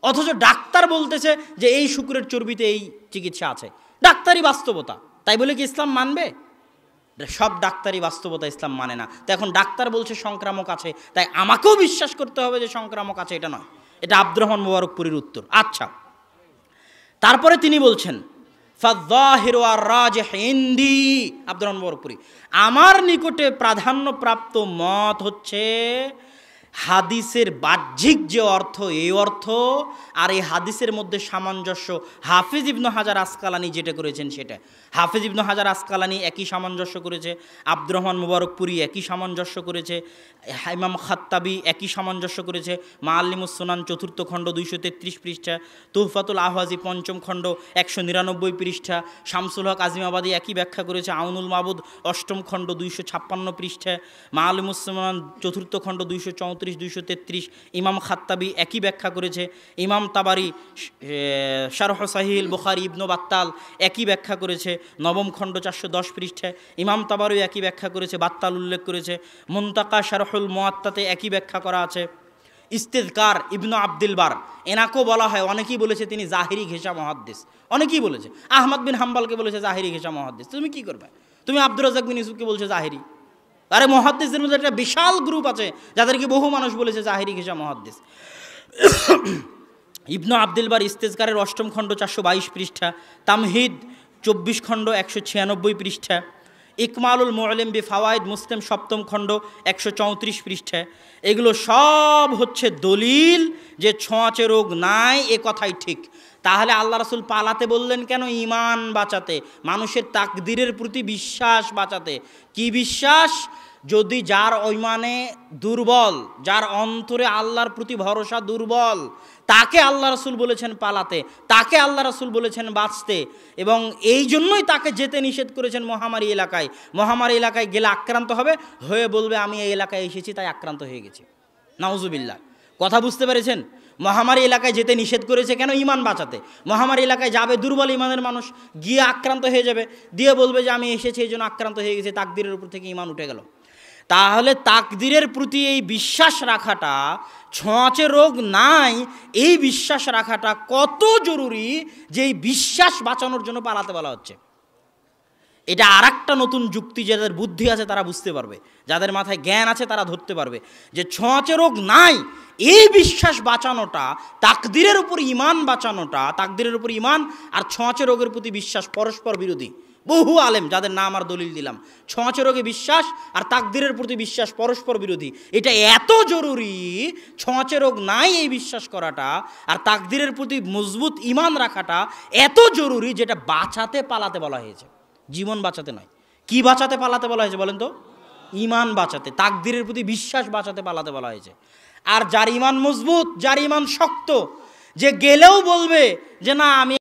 অথচ ডাক্তার বলতেছে যে এই শুকুরের চর্বিতে এই চিকিৎসা আছে, ডাক্তারি বাস্তবতা, তাই বলে কি ইসলাম মানবে? সব ডাক্তারি বাস্তবতা ইসলাম মানে না। তো এখন ডাক্তার বলছে সংক্রামক আছে, তাই আমাকেও বিশ্বাস করতে হবে যে সংক্রামক আছে, এটা নয়। এটা আব্দুর রহমান মোবারকপুরির উত্তর। আচ্ছা, তারপরে তিনি বলছেন ফায-যাহিরু আর-রাজিহ ইনদি, আব্দুর রহমান মোবারকপুরি, আমার নিকটে প্রাধান্যপ্রাপ্ত মত হচ্ছে হাদিসের বাহ্যিক যে অর্থ, এই অর্থ আর এই হাদিসের মধ্যে সামঞ্জস্য হাফিজ ইবনে হাজার আসকালানি যেটা করেছেন সেটা। হাফিজ ইবনে হাজার আসকালানি একই সামঞ্জস্য করেছে, আব্দুর রহমান মোবারকপুরি একই সামঞ্জস্য করেছে, ইমাম খাত্তাবি একই সামঞ্জস্য করেছে। মুআল্লিমুস সুনান 4th খণ্ড 233 পৃষ্ঠা, তুহফাতুল আহওয়াজি 5ম খণ্ড 199 পৃষ্ঠা, শামসুল হক আজিমাবাদী একই ব্যাখ্যা করেছে, আউনুল মাবুদ 8ম খণ্ড 256 পৃষ্ঠা, মুআল্লিমুস সুনান 4th খণ্ড 234 233, ইমাম খাত্তাবি একই ব্যাখ্যা করেছে, ইমাম তাবারি শারহ সাহিহুল বুখারী ইবনে বাত্তাল একই ব্যাখ্যা করেছে 9ম খণ্ড 410 পৃষ্ঠায়, ইমাম তাবারি একই ব্যাখ্যা করেছে, বাত্তাল উল্লেখ করেছে, মুনতাকা শারহুল মুআত্তাতে একই ব্যাখ্যা করা আছে। ইস্তিযকার ইবনে আব্দুল বার, এনাকেও বলা হয়, অনেকেই বলেছে তিনি জাহিরি ঘেঁষা মুহাদ্দিস, অনেকেই বলেছে। আহমদ বিন হাম্বলকে বলেছে জাহিরি ঘেঁষা মুহাদ্দিস। তুমি কি করবে? তুমি আব্দুর রাজ্জাক বিন ইউসুফকে বলছে জাহিরি। আরে মুহাদ্দিসদের মধ্যে একটা বিশাল গ্রুপ আছে যাদেরকে বহু মানুষ বলেছে জাহিরি ঘেঁষা মুহাদ্দিস। ইবনে আব্দুল বার ইস্তিযকারের 8ম খণ্ড 422 পৃষ্ঠা, তামহিদ 24 খণ্ড 196 পৃষ্ঠা, ইকমালুল মুআল্লিম বি ফাওয়াইদ মুসলিম 7ম খণ্ড 134 পৃষ্ঠা। এগুলো সব হচ্ছে দলিল যে ছোঁয়াচে রোগ নাই, এ কথাই ঠিক। তাহলে আল্লাহ রাসূল পালাতে বললেন কেন? ঈমান বাঁচাতে, মানুষের তাকদীরের প্রতি বিশ্বাস বাঁচাতে। কি বিশ্বাস? যদি যার ঈমানে দুর্বল, যার অন্তরে আল্লাহর প্রতি ভরসা দুর্বল, তাকে আল্লাহ রাসূল বলেছেন পালাতে, তাকে আল্লাহ রাসূল বলেছেন বাঁচতে, এবং এই জন্যই তাকে যেতে নিষেধ করেছেন মহামারী এলাকায়। মহামারী এলাকায় গেলে আক্রান্ত হবে, হয়ে বলবে আমি এই এলাকায় এসেছি তাই আক্রান্ত হয়ে গেছি। নাউজুবিল্লাহ। কথা বুঝতে পেরেছেন? মহামারী এলাকায় যেতে নিষেধ করেছে কেন? ঈমান বাঁচাতে। মহামারী এলাকায় যাবে দুর্বল ঈমানের মানুষ, গিয়ে আক্রান্ত হয়ে যাবে, দিয়ে বলবে যে আমি এসেছি এই জন্য আক্রান্ত হয়ে গেছে, তাকদীরের উপর থেকে ঈমান উঠে গেল। তাহলে তাকদীরের প্রতি এই বিশ্বাস রাখাটা, ছোঁয়াচে রোগ নাই এই বিশ্বাস রাখাটা কত জরুরি, যে এই বিশ্বাস বাঁচানোর জন্য পালাতে বলা হচ্ছে। এটা আর একটা নতুন যুক্তি, যাদের বুদ্ধি আছে তারা বুঝতে পারবে, যাদের মাথায় জ্ঞান আছে তারা ধরতে পারবে যে ছোঁয়াচে রোগ নাই এই বিশ্বাস বাঁচানোটা, তাকদীরের উপর ঈমান বাঁচানোটা, তাকদীরের উপর ঈমান আর ছোঁয়াচে রোগের প্রতি বিশ্বাস পরস্পর বিরোধী। বহু আলেম যাদের নাম আর দলিল দিলাম, ছোঁয়াচে রোগে বিশ্বাস আর তাকদীরের প্রতি বিশ্বাস পরস্পর বিরোধী। এটা এত জরুরি, ছোঁয়াচে রোগ নাই এই বিশ্বাস করাটা আর তাকদীরের প্রতি মজবুত ঈমান রাখাটা এত জরুরি, যেটা বাঁচাতে পালাতে বলা হয়েছে, জীবন বাঁচাতে নয়। কি বাঁচাতে পালাতে বলা হয়েছে বলেন তো? ঈমান বাঁচাতে, তাকদীরের প্রতি বিশ্বাস বাঁচাতে পালাতে বলা হয়েছে। আর যার ঈমান মজবুত, যার ঈমান শক্ত, যে গেলেও বলবে যে না আমি